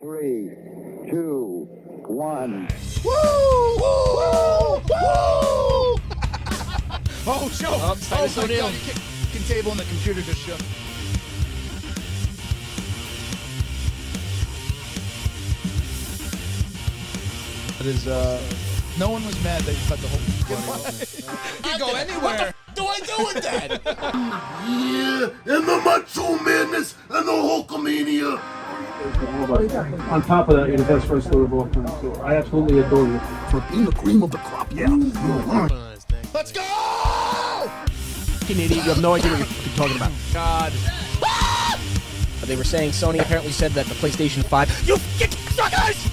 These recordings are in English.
3, 2, 1. Woo! Woo! Woo! Oh, show! Oh, Oh, my God, you can table and the computer just shook. It is, no one was mad that you cut the whole You can go anywhere. What do I do with that? Yeah, and the Macho Madness and the Hulkamania. On top of that, you're the best wrestler of all time. So I absolutely adore you. For being the cream of the crop, yeah. Let's go! Fucking idiot, you have no idea what you're fucking talking about. God. They were saying Sony apparently said that the PlayStation 5. You fucking suckers!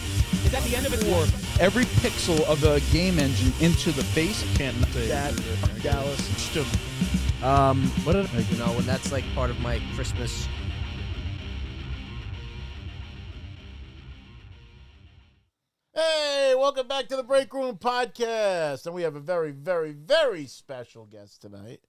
Is that the end of it? Or every pixel of the game engine into the face. Can't say That Dallas. Stupid. What did you know? When that's like part of my Christmas. Hey, welcome back to the Break Room Podcast. And we have a very, very, very special guest tonight.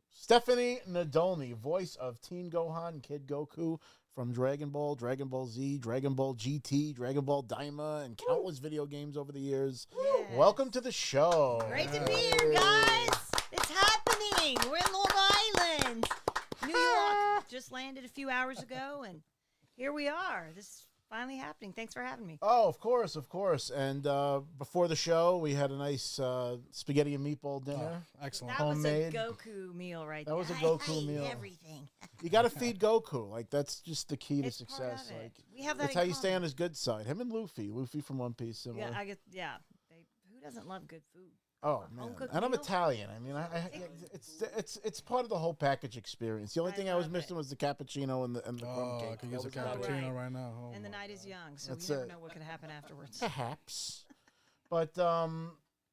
Stephanie Nadolny, voice of Teen Gohan, Kid Goku from Dragon Ball, Dragon Ball Z, Dragon Ball GT, Dragon Ball Daima, and countless video games over the years. Yes. Welcome to the show. Great to be here, guys. It's happening. We're in Long Island, New York. Just landed a few hours ago, and here we are. This is finally happening. Thanks for having me. Oh, of course, of course. And before the show, we had a nice spaghetti and meatball dinner. Excellent. That Homemade. was a Goku meal right there. That was a Goku meal. Everything. You got to feed Goku. Like, that's just the key to It's part success. of it. Like, We have that that's in how you stay common. on his good side. Him and Luffy from One Piece. Similar. Yeah, who doesn't love good food? Oh man, home-cooked and I'm meal? Italian. I mean, it's part of the whole package experience. The only I thing I was love missing it. was the cappuccino and the crumb Oh, I cake. could That use a was about it. cappuccino Right. right now. Oh, And the my night is young, so That's we never it. know what could happen afterwards. Perhaps, but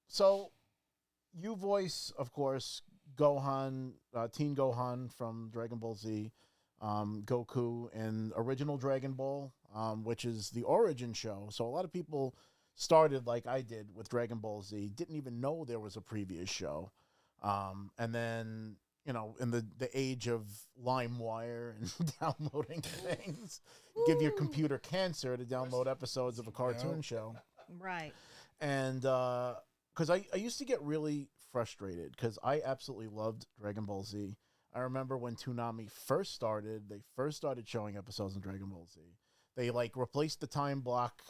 so you voice, of course, Gohan, Teen Gohan from Dragon Ball Z, Goku in original Dragon Ball, which is the origin show. So a lot of people started like I did with Dragon Ball Z, didn't even know there was a previous show. And then, you know, in the age of LimeWire and downloading things, give your computer cancer to download episodes of a cartoon show. Right. And because I used to get really frustrated because I absolutely loved Dragon Ball Z. I remember when Toonami first started, they first started showing episodes in Dragon Ball Z. They like replaced the time block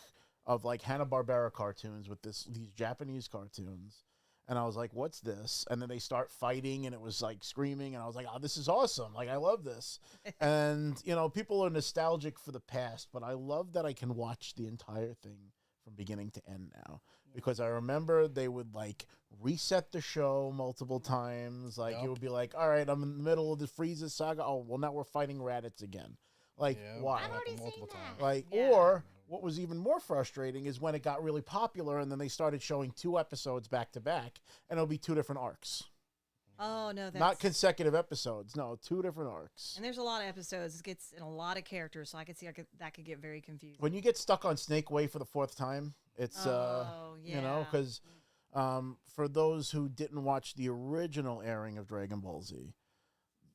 of like Hanna-Barbera cartoons with these Japanese cartoons. And I was like, what's this? And then they start fighting and it was like screaming. And I was like, oh, this is awesome. Like, I love this. And, you know, people are nostalgic for the past, but I love that I can watch the entire thing from beginning to end now. Because I remember they would like reset the show multiple times. Like, it would be like, all right, I'm in the middle of the Frieza saga. Oh, well, now we're fighting Raditz again. Like, why? I've already seen that. Like, Yeah. or what was even more frustrating is when it got really popular and then they started showing 2 episodes back to back, and it'll be 2 different arcs. Oh no, that's Not consecutive episodes. No, 2 different arcs. And there's a lot of episodes. It gets in a lot of characters, so I could see that could get very confusing. When you get stuck on Snake Way for the 4th time, it's, Oh, you know, yeah. because for those who didn't watch the original airing of Dragon Ball Z,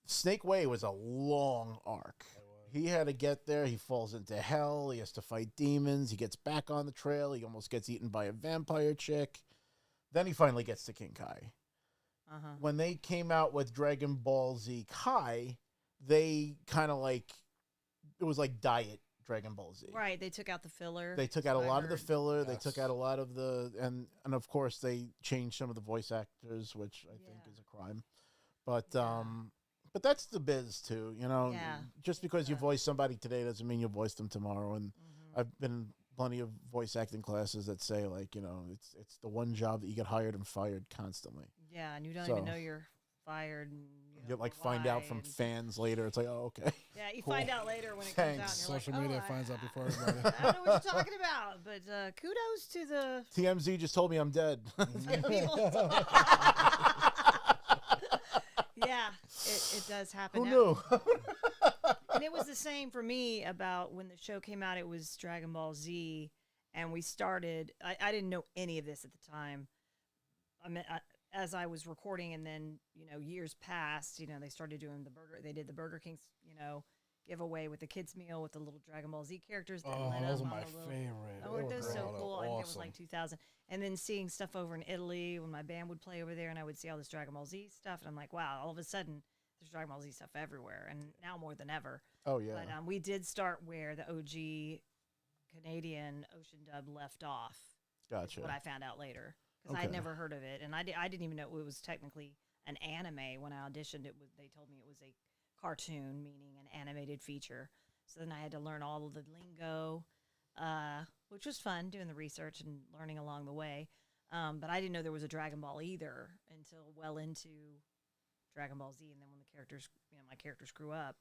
Snake Way was a long arc. He had to get there. He falls into hell. He has to fight demons. He gets back on the trail. He almost gets eaten by a vampire chick. Then he finally gets to King Kai. Uh-huh. When they came out with Dragon Ball Z Kai, they kind of like, it was like diet Dragon Ball Z. Right, they took out the filler. They took out a so I lot of the heard. filler. They took out a lot of the, and of course they changed some of the voice actors, which I think is a crime. But that's the biz too, you know. Yeah. Just because you voice somebody today doesn't mean you'll voice them tomorrow. And I've been in plenty of voice acting classes that say like, you know, it's the one job that you get hired and fired constantly. Yeah, and you don't So- even know you're fired. And, You like find out from why, and- fans later. It's like, oh, okay. Yeah, you Cool. find out later when it comes out. Thanks. And you're Social like, media oh, finds out before I everybody. don't know what you're talking about, but kudos to the TMZ just told me I'm dead. people. Yeah, it does happen. Who now. knew? And it was the same for me about when the show came out. It was Dragon Ball Z, and we started. I didn't know any of this at the time. I mean, as I was recording, and then years passed. They started doing the burger. They did the Burger King, giveaway with the kids meal with the little Dragon Ball Z characters. That Oh, lit those up are on my the little- favorite. Oh, those so they're cool. I think it was awesome. like 2000. And then seeing stuff over in Italy when my band would play over there, and I would see all this Dragon Ball Z stuff, and I'm like, wow! All of a sudden, there's Dragon Ball Z stuff everywhere, and now more than ever. Oh yeah. But we did start where the OG Canadian Ocean dub left off. Gotcha. What I found out later, because I'd never heard of it, and I didn't even know it was technically an anime when I auditioned. They told me it was a cartoon, meaning an animated feature. So then I had to learn all of the lingo, which was fun, doing the research and learning along the way. But I didn't know there was a Dragon Ball either until well into Dragon Ball Z. And then when the characters, my characters grew up,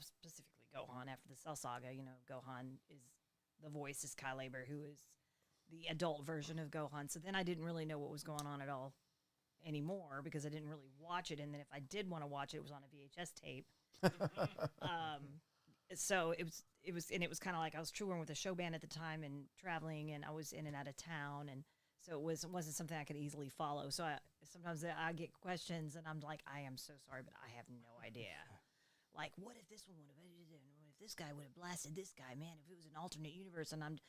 specifically Gohan after the Cell Saga, Gohan the voice is Kai Labor, who is the adult version of Gohan. So then I didn't really know what was going on at all anymore because I didn't really watch it. And then if I did want to watch it, it was on a VHS tape. So it was kind of like I was touring with a show band at the time and traveling, and I was in and out of town, and so it wasn't something I could easily follow. So sometimes I get questions, and I'm like, I am so sorry, but I have no idea. Like, what if this one would have? What if this guy would have blasted this guy? Man, if it was an alternate universe, and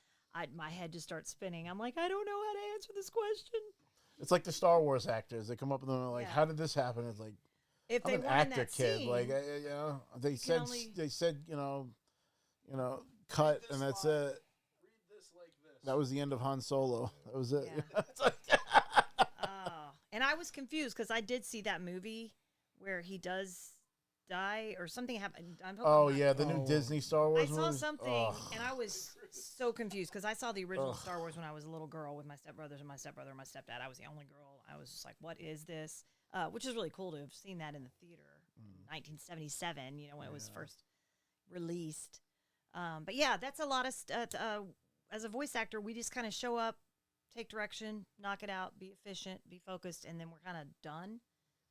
my head just starts spinning. I'm like, I don't know how to answer this question. It's like the Star Wars actors. They come up with them like, Yeah. how did this happen? It's like, If I'm they an weren't in actor that kid. scene, Like, they said, cut, and that's it. Read this like this. That was the end of Han Solo. That was it. Yeah. It's like- and I was confused because I did see that movie where he does die or something happened. oh yeah, the new Disney Star I Wars saw movie. something Ugh. and I was so confused because I saw the original Ugh. Star Wars when I was a little girl with my stepbrothers and my stepbrother and my stepdad. I was the only girl. I was just like, what is this? Which is really cool to have seen that in the theater in 1977, when it was first released. But yeah, that's a lot of as a voice actor, we just kind of show up, take direction, knock it out, be efficient, be focused, and then we're kind of done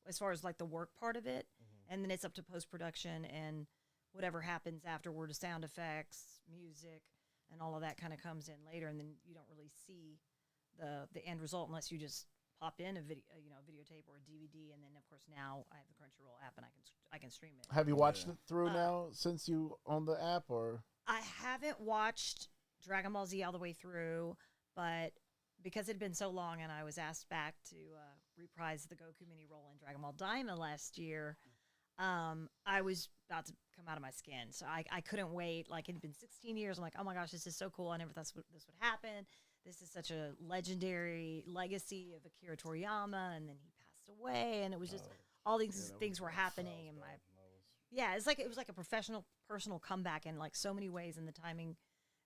as far as like the work part of it. And then it's up to post-production and whatever happens afterward, sound effects, music, and all of that kind of comes in later. And then you don't really see the end result unless you just pop in a videotape or a DVD. And then of course now I have the Crunchyroll app and I can stream it. Have you watched it through now since you own the app, or? I haven't watched Dragon Ball Z all the way through, but because it had been so long and I was asked back to reprise the Goku mini role in Dragon Ball Daima last year, I was about to come out of my skin. So I couldn't wait. Like, it had been 16 years. I'm like, oh my gosh, this is so cool. I never thought this would happen. This is such a legendary legacy of Akira Toriyama. And then he passed away. And it was just all these things were happening. And it was like a personal comeback in like so many ways. And the timing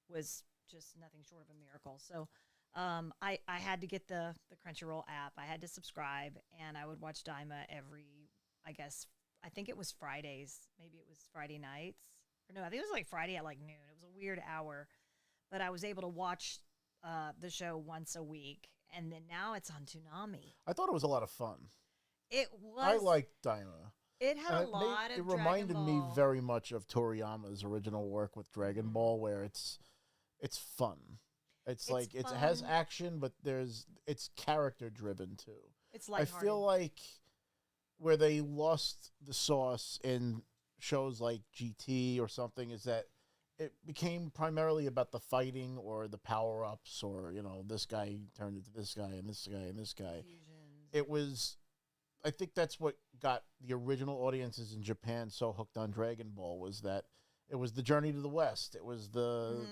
was just nothing short of a miracle. So I had to get the Crunchyroll app. I had to subscribe, and I would watch Daima every, I think it was Fridays. Maybe it was Friday nights. Or no, I think it was like Friday at like noon. It was a weird hour. But I was able to watch the show once a week. And then now it's on Toonami. I thought it was a lot of fun. It was. I liked Daima. It had And a lot of it reminded Dragon me Ball. very much of Toriyama's original work with Dragon Ball, where it's fun. It's like it has fun. action, but it's character driven too. It's I lighthearted. feel like where they lost the sauce in shows like GT or something is that it became primarily about the fighting or the power ups, or this guy turned into this guy and this guy and this guy. Fusions. It was, I think that's what got the original audiences in Japan so hooked on Dragon Ball, was that it was the journey to the West. It was the,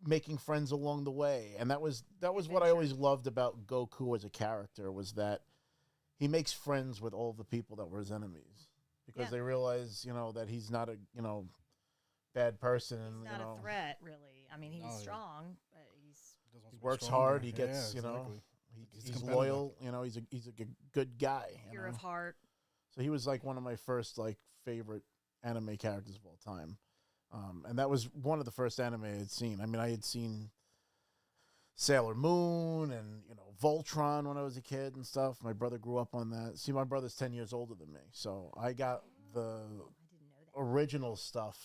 making friends along the way. And that was what I always loved about Goku as a character, was that he makes friends with all the people that were his enemies, because they realize, that he's not a, bad person. And, He's not a threat, really. I mean, he's strong, but he works hard. He gets, he's competitive. loyal. He's a good guy. pure of heart. So he was like one of my first favorite anime characters of all time. And that was one of the first anime I had seen. I mean, I had seen Sailor Moon and, Voltron when I was a kid and stuff. My brother grew up on that. See, my brother's 10 years older than me. So I got the I didn't know that. original stuff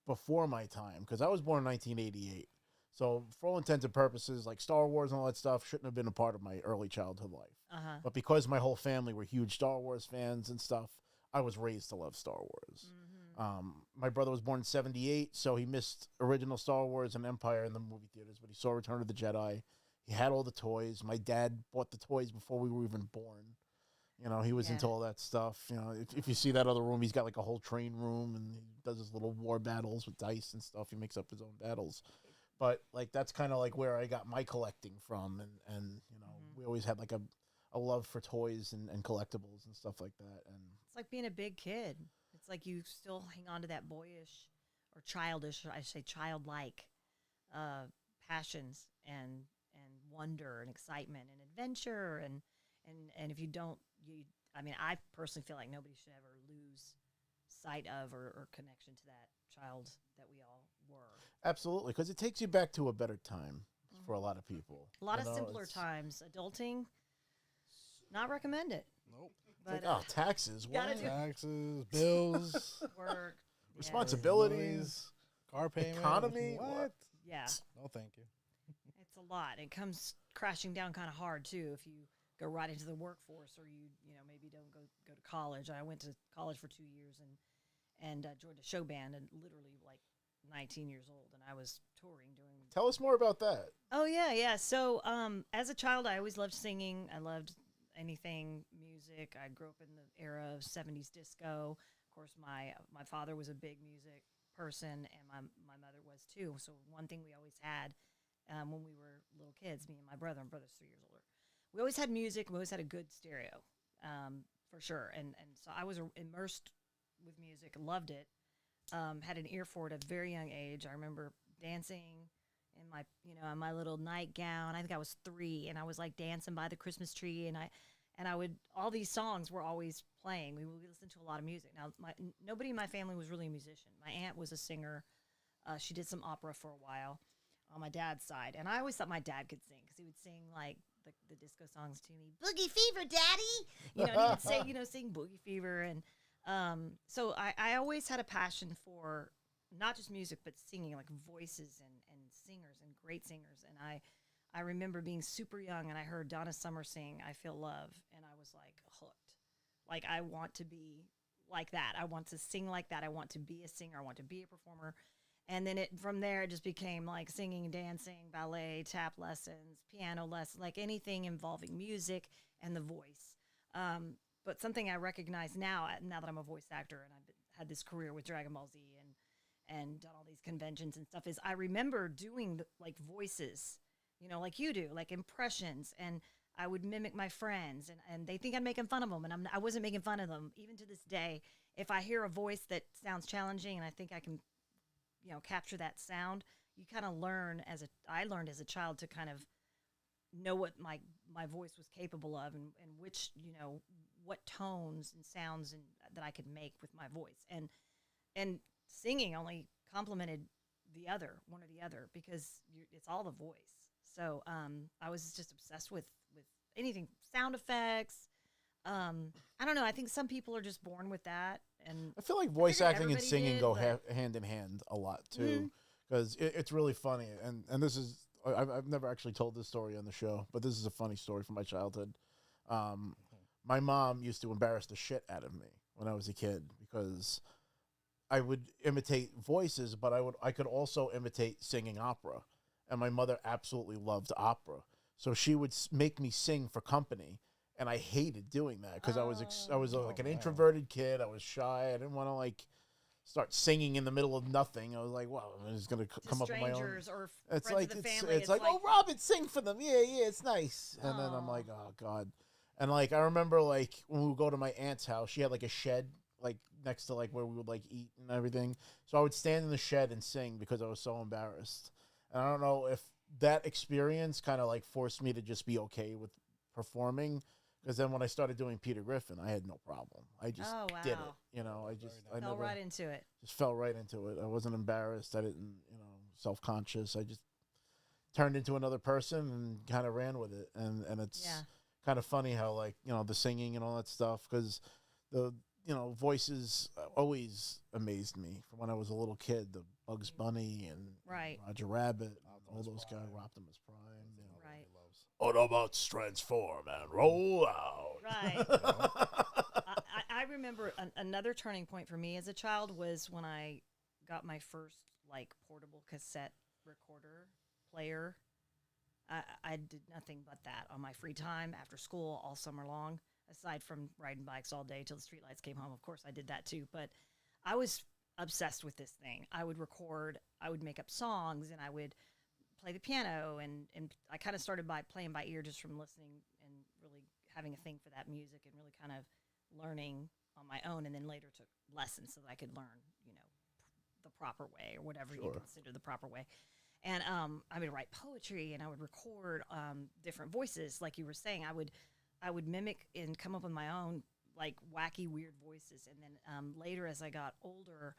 before my time, because I was born in 1988. So for all intents and purposes, like Star Wars and all that stuff shouldn't have been a part of my early childhood life. Uh-huh. But because my whole family were huge Star Wars fans and stuff, I was raised to love Star Wars. Mm-hmm. My brother was born in 78, so he missed original Star Wars and Empire in the movie theaters, but he saw Return of the Jedi. He had all the toys. My dad bought the toys before we were even born. You know, he was into all that stuff. You know, if you see that other room, he's got like a whole train room, and he does his little war battles with dice and stuff. He makes up his own battles. But like that's kind of like where I got my collecting from, and you know, we always had like a love for toys and collectibles and stuff like that. And it's like being a big kid. It's like you still hang on to that boyish or childish, or I say childlike, passions and wonder and excitement and adventure and if you don't, I mean, I personally feel like nobody should ever lose sight of or connection to that child that we all were. Absolutely, because it takes you back to a better time for a lot of people. A lot of simpler times. Adulting, not recommend it. Nope. But, like, taxes, what? Taxes, bills, work, responsibilities, car payment, economy. What? Yeah. No, thank you. It's a lot. It comes crashing down kind of hard too if you go right into the workforce, or you know, maybe don't go to college. I went to college for 2 years and joined a show band, and literally like 19 years old, and I was touring doing. Tell us more about that. Oh yeah. So as a child, I always loved singing. I loved anything music. I grew up in the era of 70s disco. Of course, my father was a big music person, and my mother was too. So one thing we always had when we were little kids, me and my brother. My brother's 3 years older. We always had music. We always had a good stereo, for sure. And so I was immersed with music, loved it. Had an ear for it at a very young age. I remember dancing in my, in my little nightgown. I think I was 3, and I was like dancing by the Christmas tree, and I would, all these songs were always playing. We would listen to a lot of music. Now, nobody in my family was really a musician. My aunt was a singer. She did some opera for a while on my dad's side, and I always thought my dad could sing because he would sing like the disco songs to me. Boogie Fever, Daddy. And he would say, sing Boogie Fever, and so I always had a passion for not just music but singing, like voices and singers and great singers. And I remember being super young, and I heard Donna Summer sing "I Feel Love," and I was like hooked. Like, I want to be like that. I want to sing like that. I want to be a singer. I want to be a performer. And then from there, it just became like singing, dancing, ballet, tap lessons, piano lessons, like anything involving music and the voice. But something I recognize now that I'm a voice actor and I've had this career with DragonBallZ and done all these conventions and stuff, is I remember doing like voices, like you do, like impressions, and I would mimic my friends, and they think I'm making fun of them, and I wasn't making fun of them. Even to this day, if I hear a voice that sounds challenging and I think I can capture that sound, you kind of learn I learned as a child to kind of know what my voice was capable of, and which, what tones and sounds that I could make with my voice. And singing only complemented one or the other, because it's all the voice. So I was just obsessed with anything, sound effects. I don't know. I think some people are just born with that. And I feel like voice acting and singing go hand in hand a lot too, because it's really funny. And this is, I've never actually told this story on the show, but this is a funny story from my childhood. My mom used to embarrass the shit out of me when I was a kid, because I would imitate voices, but I could also imitate singing opera. And my mother absolutely loved opera, so she would make me sing for company. And I hated doing that because I was like an introverted kid. I was shy. I didn't want to like start singing in the middle of nothing. I was like, well, I'm just gonna come up with my own. Or it's friends like of the family. it's like, oh, Robin, sing for them. Yeah, it's nice. And then I'm like, oh god. And like I remember like when we would go to my aunt's house, she had like a shed like next to like where we would like eat and everything. So I would stand in the shed and sing because I was so embarrassed. And I don't know if that experience kind of like forced me to just be okay with performing. Because then when I started doing Peter Griffin, I had no problem. I just did it. I fell right into it. Just fell right into it. I wasn't embarrassed. I didn't, self-conscious. I just turned into another person and kind of ran with it. And it's kind of funny how, like, the singing and all that stuff, because the, voices always amazed me from when I was a little kid. The Bugs Bunny and Roger Rabbit, all those guys, Optimus Prime. Right. Autobots transform and roll out. Right. I remember another turning point for me as a child was when I got my first like portable cassette recorder player. I did nothing but that on my free time after school all summer long, aside from riding bikes all day till the streetlights came home. Of course, I did that too, but I was obsessed with this thing. I would record, I would make up songs, and I would play the piano, and I kind of started by playing by ear just from listening and really having a thing for that music and really kind of learning on my own, and then later took lessons so that I could learn, the proper way or whatever you consider the proper way. And I would write poetry, and I would record different voices, like you were saying. I would mimic and come up with my own like wacky, weird voices. And then later, as I got older,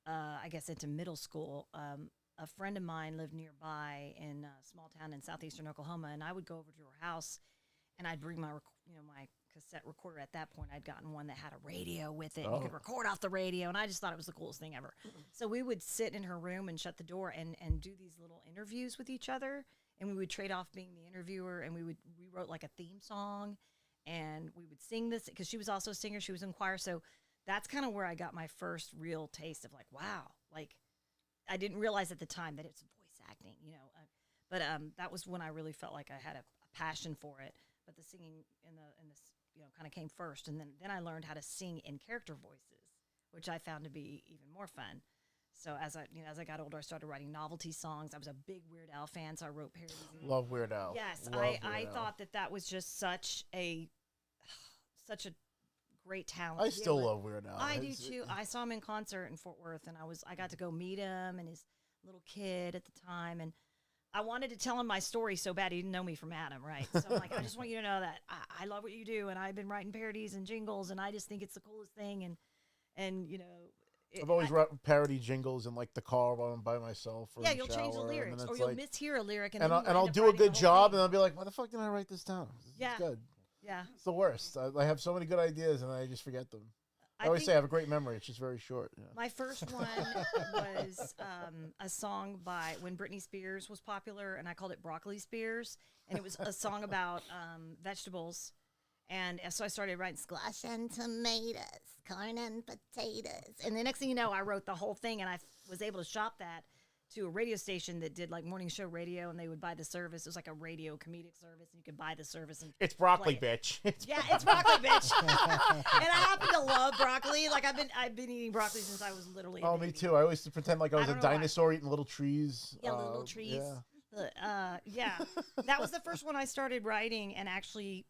I guess into middle school, a friend of mine lived nearby in a small town in southeastern Oklahoma, and I would go over to her house, and I'd bring my my cassette recorder. At that point, I'd gotten one that had a radio with it. And you could record off the radio, and I just thought it was the coolest thing ever. So we would sit in her room and shut the door and do these little interviews with each other, and we would trade off being the interviewer, and we wrote like a theme song, and we would sing this because she was also a singer. She was in choir, so that's kind of where I got my first real taste of like, wow, like I didn't realize at the time that it's voice acting, but that was when I really felt like I had a passion for it. But the singing in this kind of came first, and then I learned how to sing in character voices, which I found to be even more fun. So as I got older, I started writing novelty songs. I was a big Weird Al fan, so I wrote parodies. Love Weird Al. Yes, Love I Weird Al. thought that was just such a great talent. I still love Weird Al. I do too. I saw him in concert in Fort Worth, and I got to go meet him and his little kid at the time, and I wanted to tell him my story so bad. He didn't know me from Adam, right? So I'm like, I just want you to know that I love what you do, and I've been writing parodies and jingles, and I just think it's the coolest thing. And I've always parody jingles in like the car while I'm by myself. Or in you'll the change the shower, lyrics, and or it's you'll like, mishear a lyric, and then I'll do a good job, and I'll be like, why the fuck didn't I write this down? Yeah. It's good. Yeah. It's the worst. I have so many good ideas, and I just forget them. I always say I have a great memory. It's just very short. Yeah. My first one was a song by when Britney Spears was popular, and I called it Broccoli Spears, and it was a song about vegetables. And so I started writing squash and tomatoes, corn and potatoes. And the next thing you know, I wrote the whole thing, and I was able to shop that to a radio station that did like morning show radio, and they would buy the service. It was like a radio comedic service, and you could buy the service. And it's broccoli, bitch. It's broccoli, bitch. And I happen to love broccoli. Like I've been eating broccoli since I was literally. Oh, me too. I always used to pretend like I was a dinosaur eating little trees. Yeah, little trees. Yeah. That was the first one I started writing and actually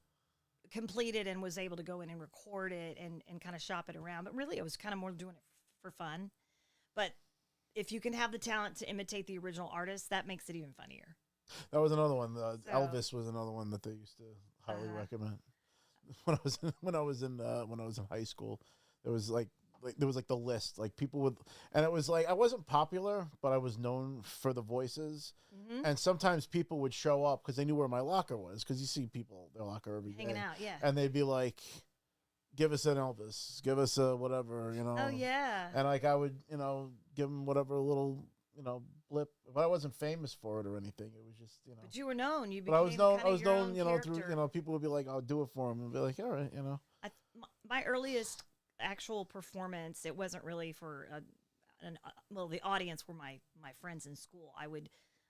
completed and was able to go in and record it and kind of shop it around. But really, it was kind of more doing it for fun. But if you can have the talent to imitate the original artist, that makes it even funnier. That was another one. Elvis was another one that they used to highly recommend. When I was in high school, there was like the list, like people would, and it was like I wasn't popular, but I was known for the voices, and sometimes people would show up because they knew where my locker was, because you see people their locker every day hanging out, yeah, and they'd be like, give us an Elvis, give us a whatever, Oh yeah. And like I would, give them whatever little, blip. But I wasn't famous for it or anything. It was just, But you were known. You became but I was known. kind I of was your known. own Through character. people would be like, "I'll do it for him," and be like, "All right," My earliest actual performance, it wasn't really for the audience were my friends in school.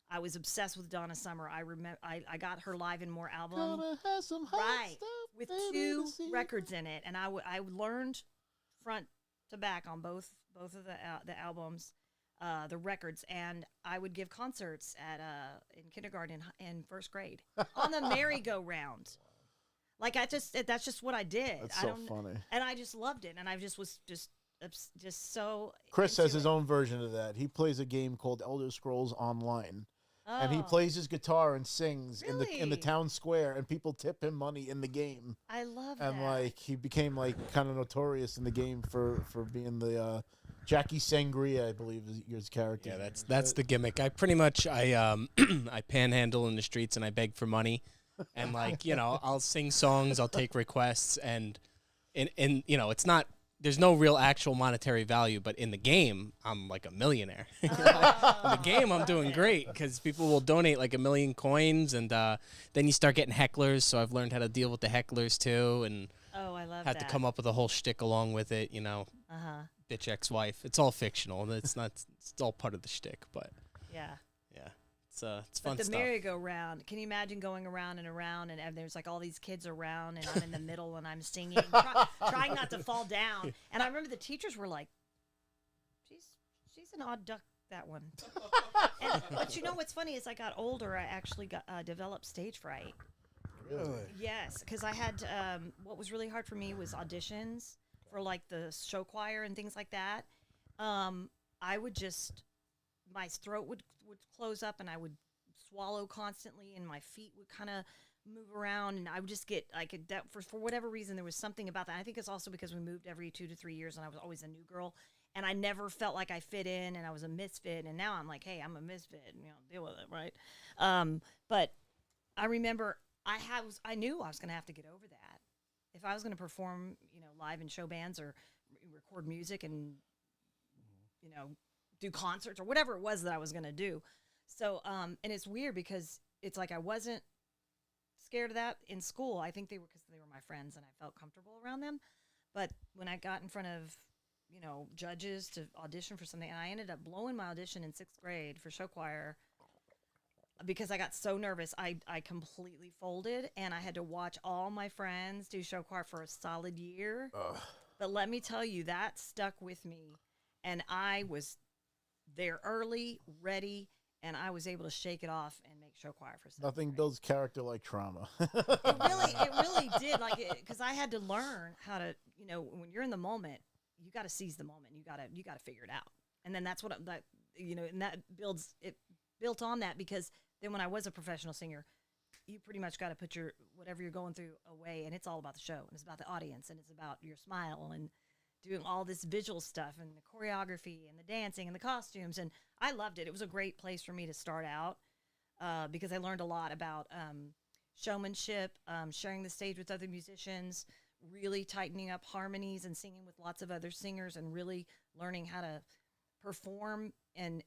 I was obsessed with Donna Summer. I remember I got her Live and More album. Gonna have some hot Right, stuff, with baby, 2 to see. records in it, and I learned front to back on both of the albums, the records, and I would give concerts at in kindergarten and first grade on the merry-go-round. Like that's just what I did. That's so funny. And I just loved it, and I just was just so. Chris into has his it. own version of that. He plays a game called Elder Scrolls Online. And he Oh, plays his guitar and sings in the Really? town square, and people tip him money in the game. I love And that. like he became like kind of notorious in the game for being the Jackie Sangria, I believe is his character. Yeah, that's the gimmick. I pretty much I panhandle in the streets and I beg for money, and like I'll sing songs, I'll take requests, and it's not. There's no real actual monetary value, but in the game, I'm like a millionaire. In the game, I'm doing great because people will donate like 1 million coins, and then you start getting hecklers. So I've learned how to deal with the hecklers too, and Oh, I love had that. to come up with a whole shtick along with it. You know, bitch ex-wife. It's all fictional. It's not. It's all part of the shtick. But Yeah. yeah, it's fun But the stuff. merry-go-round, can you imagine going around and around and there's like all these kids around and I'm in the middle and I'm singing, trying not to fall down. And I remember the teachers were like, she's an odd duck, that one. But you know what's funny is I got older, I actually developed stage fright. Really? Yes, because I had, what was really hard for me was auditions for like the show choir and things like that. I would just, my throat would close up and I would swallow constantly and my feet would kind of move around and I would just get, for whatever reason, there was something about that. I think it's also because we moved every 2 to 3 years and I was always a new girl and I never felt like I fit in and I was a misfit. And now I'm like, hey, I'm a misfit, and, deal with it, right? But I remember I knew I was going to have to get over that. If I was going to perform, live in show bands or record music and, do concerts or whatever it was that I was going to do. So, and it's weird because it's like I wasn't scared of that in school. I think because they were my friends and I felt comfortable around them. But when I got in front of, judges to audition for something, and I ended up blowing my audition in 6th grade for show choir because I got so nervous, I completely folded and I had to watch all my friends do show choir for a solid year. But let me tell you, that stuck with me. And I was there early, ready, and I was able to shake it off and make show choir for 7th Nothing grade. builds character like trauma. It really did. Because I had to learn how to, when you're in the moment, you got to seize the moment. You got to figure it out. And then that's what and that built on that because then when I was a professional singer, you pretty much got to put whatever you're going through away, and it's all about the show, and it's about the audience, and it's about your smile and doing all this visual stuff and the choreography and the dancing and the costumes. And I loved it. It was a great place for me to start out because I learned a lot about showmanship, sharing the stage with other musicians, really tightening up harmonies and singing with lots of other singers and really learning how to perform and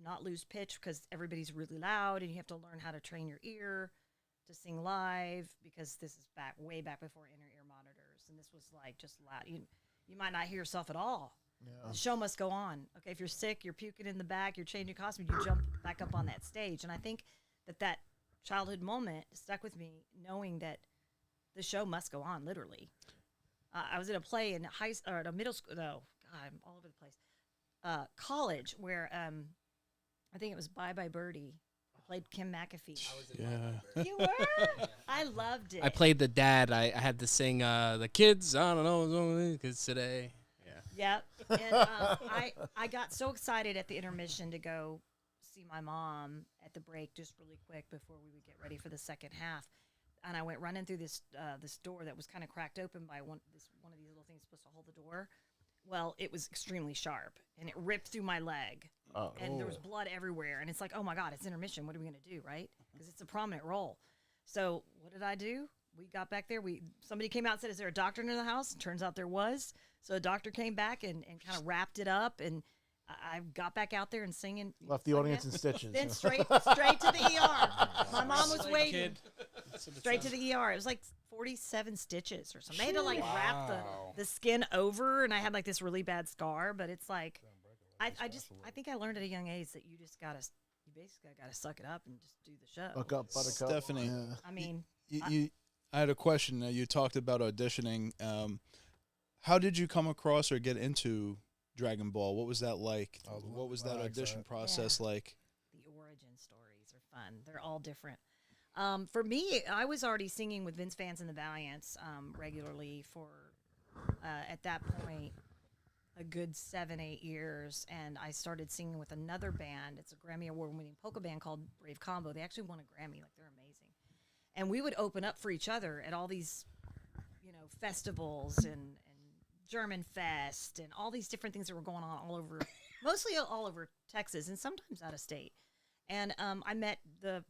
not lose pitch because everybody's really loud and you have to learn how to train your ear to sing live because this is way back before inner ear monitors. And this was like just loud. You might not hear yourself at all. Yeah. The show must go on. Okay, if you're sick, you're puking in the back, you're changing costume, you jump back up on that stage. And I think that childhood moment stuck with me, knowing that the show must go on, literally. I was in a play in a middle school. No, God, I'm all over the place. College, where I think it was Bye Bye Birdie. I played Kim McAfee. Yeah. You were? I loved it. I played the dad. I had to sing the kids. I don't know, kids today. Yeah. Yep. And I got so excited at the intermission to go see my mom at the break just really quick before we would get ready for the second half. And I went running through this door that was kind of cracked open by one of these little things supposed to hold the door. Well, it was extremely sharp, and it ripped through my leg. Oh. And there was blood everywhere. And it's like, oh, my God, it's intermission. What are we going to do, right? Because it's a prominent role. So what did I do? We got back there. Somebody came out and said, is there a doctor in the house? Turns out there was. So a doctor came back and kind of wrapped it up, and I got back out there and singing. Left the audience in stitches. Then straight to the ER. My mom was waiting. Straight to the ER. It was like 47 stitches or something. They had to wrap the skin over, and I had this really bad scar. But it's like, I think I learned at a young age that you basically gotta suck it up and just do the show. Buck up, buttercup. Stephanie, I mean, I had a question. You talked about auditioning. How did you come across or get into Dragon Ball? What was that like? What was that audition process like? The origin stories are fun. They're all different. For me, I was already singing with Vince Vance and the Valiants regularly for, at that point, a good 7-8 years. And I started singing with another band. It's a Grammy Award-winning polka band called Brave Combo. They actually won a Grammy. They're amazing. And we would open up for each other at all these, festivals and German Fest and all these different things that were going on all over, mostly all over Texas and sometimes out of state. And I met the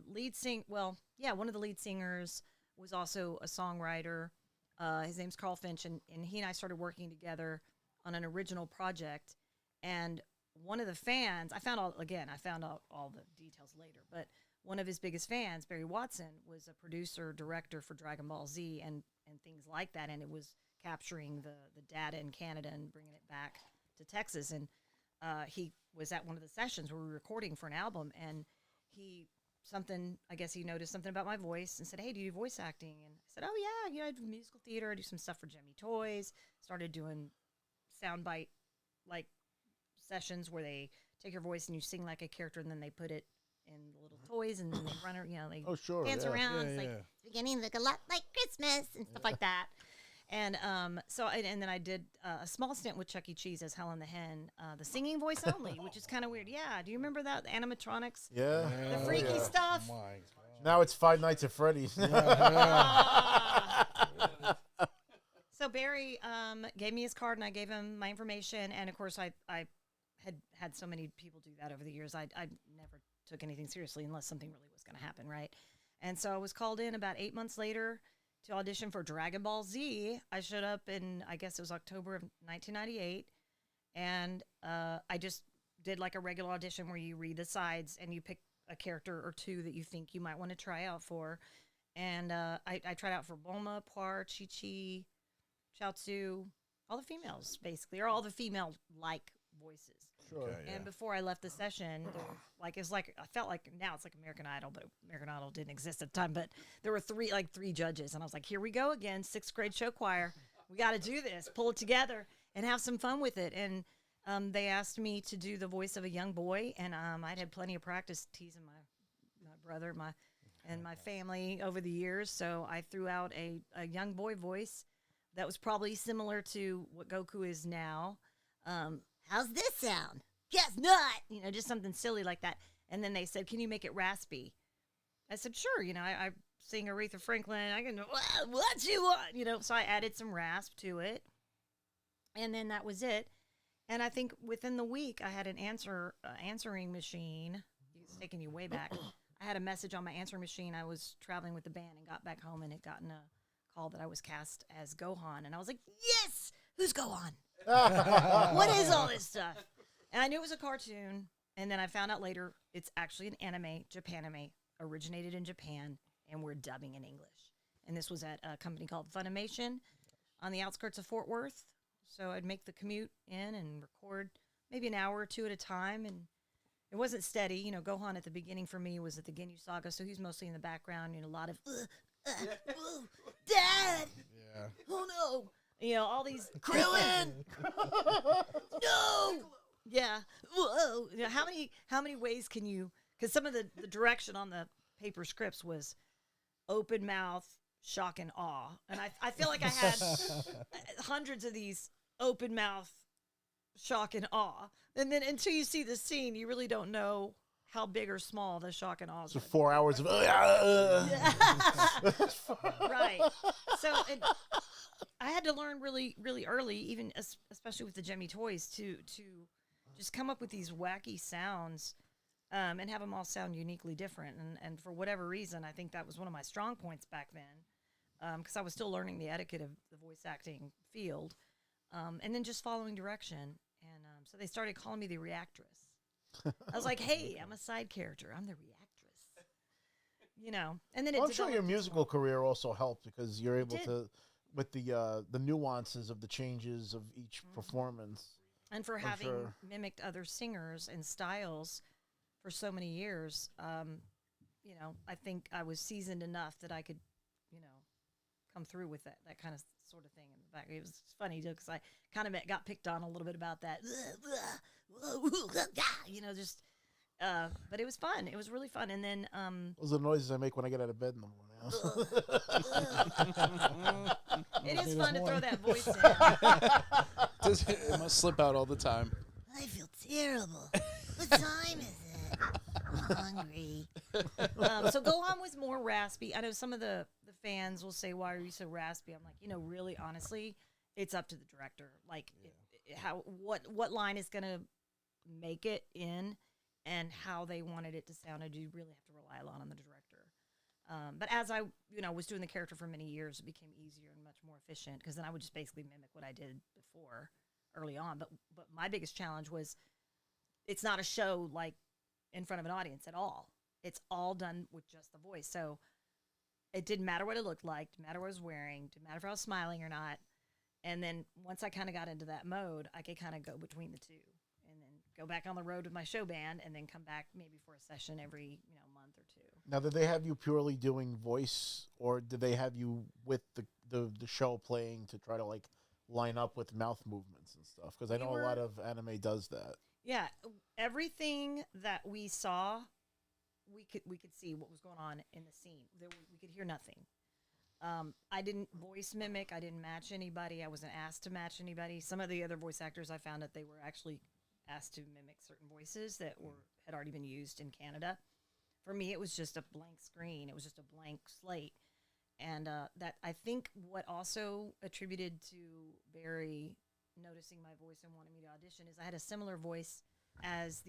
lead one of the lead singers was also a songwriter. His name's Carl Finch, and he and I started working together on an original project. And one of the fans, I found out all the details later, but one of his biggest fans, Barry Watson, was a producer, director for DragonBallZ, and and things like that. And it was capturing the data in Canada and bringing it back to Texas. And he was at one of the sessions where we were recording for an album, and I guess he noticed something about my voice and said, "Hey, do you do voice acting?" And I said, "Oh yeah, I do musical theater. I do some stuff for Jimmy Toys." Started doing soundbite like sessions where they take your voice and you sing like a character, and then they put it in the little toys, and then they run, they dance around. It's like beginning to look a lot like Christmas and stuff like that. And and then I did a small stint with Chuck E. Cheese as Helen the Hen, the singing voice only, which is kind of weird. Yeah, do you remember that, the animatronics? Yeah. The freaky stuff. Oh my Now it's Five Nights at Freddy's. So Barry gave me his card, and I gave him my information. And of course, I had so many people do that over the years. I never took anything seriously unless something really was going to happen, right? And so I was called in about 8 months later to audition for DragonBallZ. I showed up in, I guess it was October of 1998, and I just did like a regular audition where you read the sides and you pick a character or two that you think you might want to try out for. And I tried out for Bulma, Puar, Chi-Chi, Chaozu, all the females, basically, or all the female-like voices. Sure. Okay, And before I left the session, I felt like now it's like American Idol, but American Idol didn't exist at the time. But there were three judges, and I was like, here we go again, 6th grade show choir. We got to do this, pull it together, and have some fun with it. And they asked me to do the voice of a young boy, and I'd had plenty of practice teasing my brother, and my family over the years. So I threw out a young boy voice that was probably similar to what Goku is now. How's this sound? Guess not. Just something silly like that. And then they said, can you make it raspy? I said, sure. I sing Aretha Franklin. I can, what you want? So I added some rasp to it. And then that was it. And I think within the week, I had an answering machine. It's taking you way back. I had a message on my answering machine. I was traveling with the band and got back home and had gotten a call that I was cast as Gohan. And I was like, yes, who's Gohan? What is all this stuff? And I knew it was a cartoon, and then I found out later it's actually an anime, Japanime, originated in Japan, and we're dubbing in English. And this was at a company called Funimation on the outskirts of Fort Worth. So I'd make the commute in and record maybe an hour or two at a time, and it wasn't steady. Gohan at the beginning for me was at the Ginyu Saga, so he's mostly in the background, a lot of, Dad! Yeah. Oh no! All these Krillin. No. Yeah. Whoa. How many ways can you? Because some of the direction on the paper scripts was open mouth, shock and awe, and I feel like I had hundreds of these open mouth, shock and awe, and then until you see the scene, you really don't know how big or small the shock and awe is. So 4 hours of. Right. So. I had to learn really, really early, even especially with the Jimmy Toys, to just come up with these wacky sounds and have them all sound uniquely different. And for whatever reason, I think that was one of my strong points back then, because I was still learning the etiquette of the voice acting field, and then just following direction. And so they started calling me the reactress. I was like, hey, I'm a side character. I'm the reactress. And then I'm sure your musical career also helped because you're able to... with the nuances of the changes of each performance. And for having mimicked other singers and styles for so many years, I think I was seasoned enough that I could, come through with that kind of sort of thing in the back. It was funny, because I kind of got picked on a little bit about that. But it was fun. It was really fun. And then... those are the noises I make when I get out of bed in the morning. It is fun to throw that voice in. It must slip out all the time. I feel terrible. What time is it? I'm hungry. So Gohan was more raspy. I know some of the fans will say, why are you so raspy? I'm like, really, honestly, it's up to the director. Like, what line is going to make it in and how they wanted it to sound. You really have to rely a lot on the director. But as I, was doing the character for many years, it became easier and much more efficient, because then I would just basically mimic what I did before early on. But my biggest challenge was it's not a show like in front of an audience at all. It's all done with just the voice. So it didn't matter what it looked like, didn't matter what I was wearing, didn't matter if I was smiling or not. And then once I kind of got into that mode, I could kind of go between the two and then go back on the road with my show band and then come back maybe for a session every, month or two. Now, did they have you purely doing voice, or did they have you with the show playing to try to like line up with mouth movements and stuff? Because I know a lot of anime does that. Yeah, everything that we saw, we could see what was going on in the scene. We could hear nothing. I didn't voice mimic. I didn't match anybody. I wasn't asked to match anybody. Some of the other voice actors, I found that they were actually asked to mimic certain voices that had already been used in Canada. For me, it was just a blank screen. It was just a blank slate. And that I think what also attributed to Barry noticing my voice and wanting me to audition is I had a similar voice as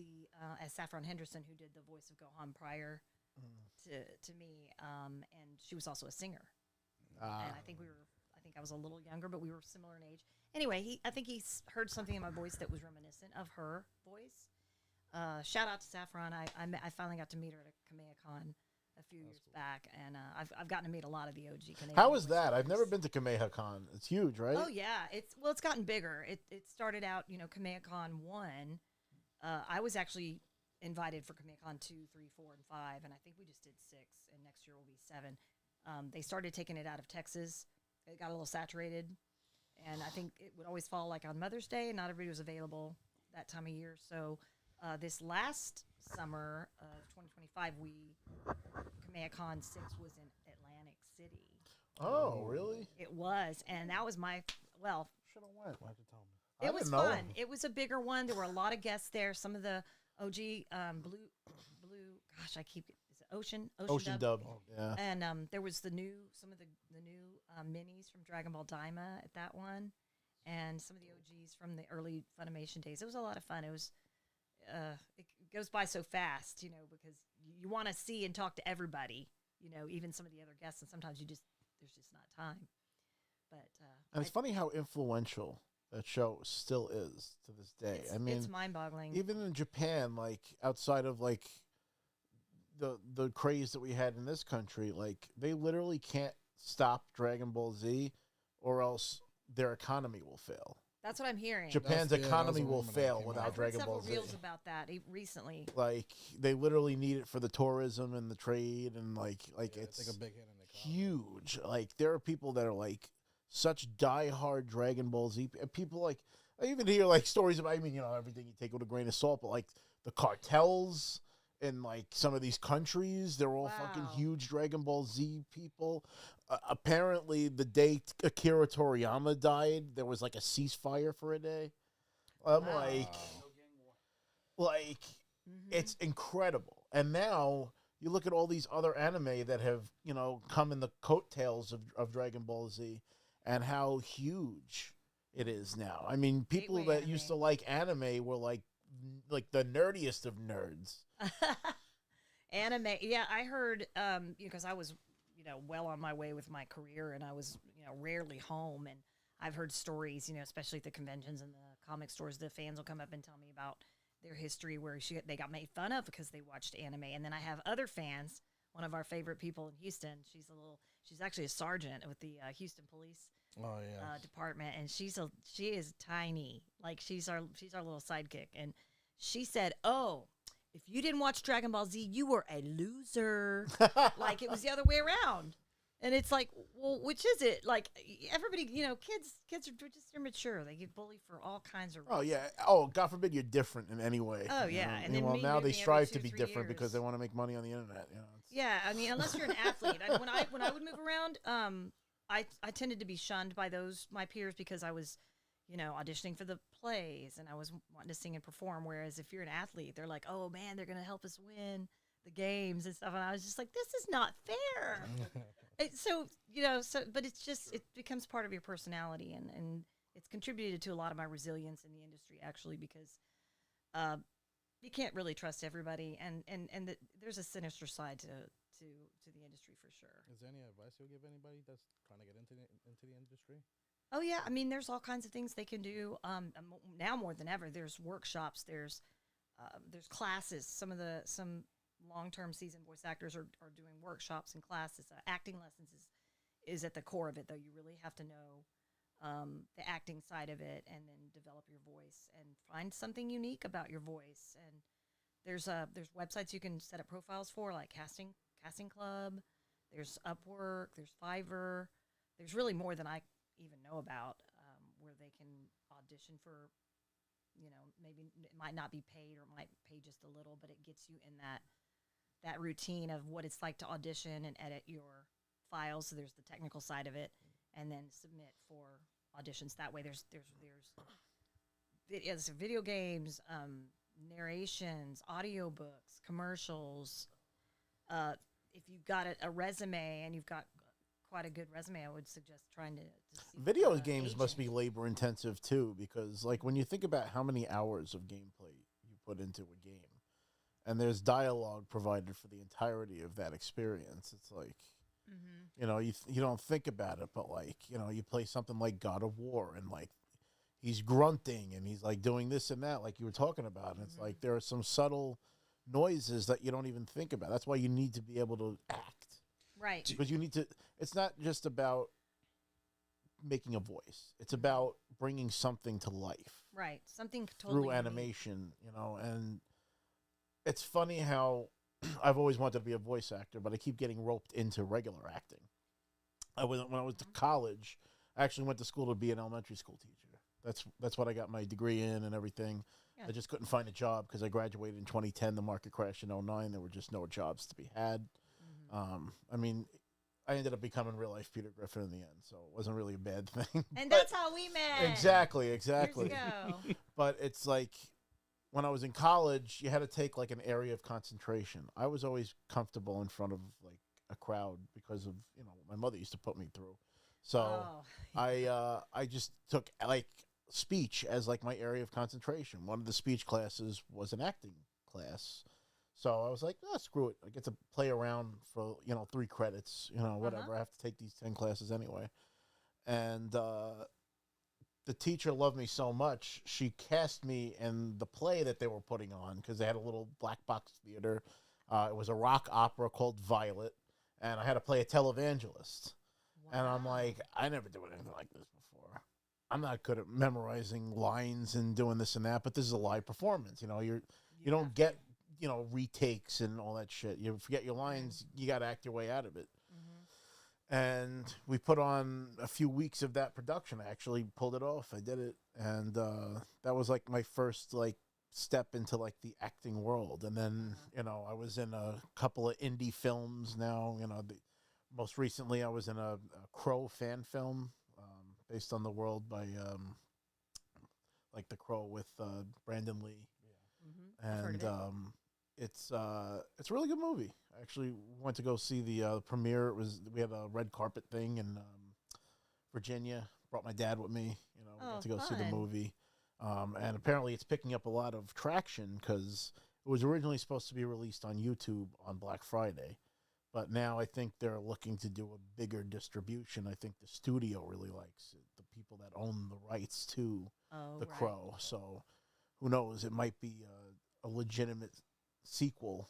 as Saffron Henderson, who did the voice of Gohan prior to me, and she was also a singer. And I think I was a little younger, but we were similar in age. Anyway, I think he heard something in my voice that was reminiscent of her voice. Shout out to Saffron. I finally got to meet her at a KamehaCon a few years back, and I've gotten to meet a lot of the OG Canadian. How is that? I've never been to KamehaCon. It's huge, right? Oh yeah, it's gotten bigger. It started out, KamehaCon 1. I was actually invited for KamehaCon 2, 3, 4, and 5, and I think we just did 6, and next year will be 7. They started taking it out of Texas. It got a little saturated, and I think it would always fall like on Mother's Day, and not everybody was available that time of year. So this last summer of 2025, KamehaCon 6 was in Atlantic City. Oh, really? It was, and that was should have went. Why have to tell me? It was fun. It was a bigger one. There were a lot of guests there. Some of the OG blue. Gosh, is it Ocean Dub? Oh, yeah. And there was some of the new minis from Dragon Ball Daima at that one, and some of the OGs from the early Funimation days. It was a lot of fun. It was. It goes by so fast, because you want to see and talk to everybody, even some of the other guests, and sometimes there's just not time. But and it's funny how influential that show still is to this day. I mean, it's mind-boggling. Even in Japan, like outside of like the craze that we had in this country, like they literally can't stop Dragon Ball Z, or else their economy will fail. That's what I'm hearing. Japan's economy will fail without Dragon Ball Z. I've heard several reels about that recently. Like they literally need it for the tourism and the trade, and like it's like a big hit in the huge. Like there are people that are like such diehard Dragon Ball Z people. Like I even hear like stories about. I mean, everything you take with a grain of salt, but like the cartels in like some of these countries, they're all fucking huge Dragon Ball Z people. Apparently, the day Akira Toriyama died, there was like a ceasefire for a day. I'm like, it's incredible. And now you look at all these other anime that have, come in the coattails of Dragon Ball Z, and how huge it is now. I mean, people that used to like anime were like the nerdiest of nerds. Anime, yeah, I heard, because I was, well on my way with my career, and I was, rarely home, and I've heard stories, especially at the conventions and the comic stores, the fans will come up and tell me about their history where they got made fun of because they watched anime. And then I have other fans, one of our favorite people in Houston, she's actually a sergeant with the Houston Police department, and she is tiny, like she's our little sidekick, and she said, "Oh, if you didn't watch Dragon Ball Z, you were a loser." Like it was the other way around. And it's like, well, which is it? Like everybody, kids are just immature. They get bullied for all kinds of reasons. Oh yeah. Oh, God forbid you're different in any way. Oh yeah. And then now they strive to be different because they want to make money on the internet. Yeah, I mean, unless you're an athlete. When I would move around, I tended to be shunned by my peers because I was, auditioning for the plays and I was wanting to sing and perform. Whereas if you're an athlete, they're like, oh man, they're gonna help us win the games and stuff. And I was just like, this is not fair. But it's just, it becomes part of your personality, and it's contributed to a lot of my resilience in the industry, actually, because you can't really trust everybody, and there's a sinister side to the industry for sure. Is there any advice you'll give anybody that's trying to get into the industry? Oh yeah, I mean, there's all kinds of things they can do. Now more than ever, there's workshops, there's classes. Some long-term seasoned voice actors are doing workshops and classes. Acting lessons is at the core of it, though. You really have to know the acting side of it, and then develop your voice and find something unique about your voice. And there's websites you can set up profiles for, like Casting Club. There's Upwork. There's Fiverr. There's really more than I even know about, where they can audition for, maybe it might not be paid or might pay just a little, but it gets you in that routine of what it's like to audition and edit your files. So there's the technical side of it, and then submit for auditions. That way there's video games, narrations, audiobooks, commercials. If you've got a resume and you've got quite a good resume, I would suggest trying to see Video games must be labor intensive too, because like when you think about how many hours of gameplay you put into a game, and there's dialogue provided for the entirety of that experience, it's like, you don't think about it, but like, you play something like God of War, and like he's grunting and he's like doing this and that, like you were talking about, and it's like there are some subtle noises that you don't even think about. That's why you need to be able to act. Right. Because you need to, it's not just about making a voice. It's about bringing something to life. Right. Something totally through animation, and it's funny how I've always wanted to be a voice actor, but I keep getting roped into regular acting. When I was to college, I actually went to school to be an elementary school teacher. That's what I got my degree in and everything. Yeah. I just couldn't find a job because I graduated in 2010. The market crashed in 2009. There were just no jobs to be had. I mean, I ended up becoming Real Life Peter Griffin in the end, so it wasn't really a bad thing. And that's how we met. Exactly. Years ago. But it's like, when I was in college, you had to take like an area of concentration. I was always comfortable in front of like a crowd because of, what my mother used to put me through. So I just took like speech as like my area of concentration. One of the speech classes was an acting class. So I was like, screw it. I get to play around for, 3 credits, whatever. I have to take these 10 classes anyway. And the teacher loved me so much, she cast me in the play that they were putting on, because they had a little black box theater. It was a rock opera called Violet, and I had to play a televangelist. Wow. And I'm like, I never did anything like this before. I'm not good at memorizing lines and doing this and that, but this is a live performance. You don't get retakes and all that shit. You forget your lines, you got to act your way out of it. And we put on a few weeks of that production. I actually pulled it off. I did it. And that was like my first like step into like the acting world. And then, I was in a couple of indie films now. Most recently I was in a Crow fan film based on the world by like The Crow with Brandon Lee. Yeah. And it's a really good movie. I actually went to go see the premiere. We had a red carpet thing in Virginia. Brought my dad with me. We got to go see the movie. And apparently it's picking up a lot of traction because it was originally supposed to be released on YouTube on Black Friday. But now I think they're looking to do a bigger distribution. I think the studio really likes it, the people that own the rights to The Crow. So who knows? It might be a legitimate sequel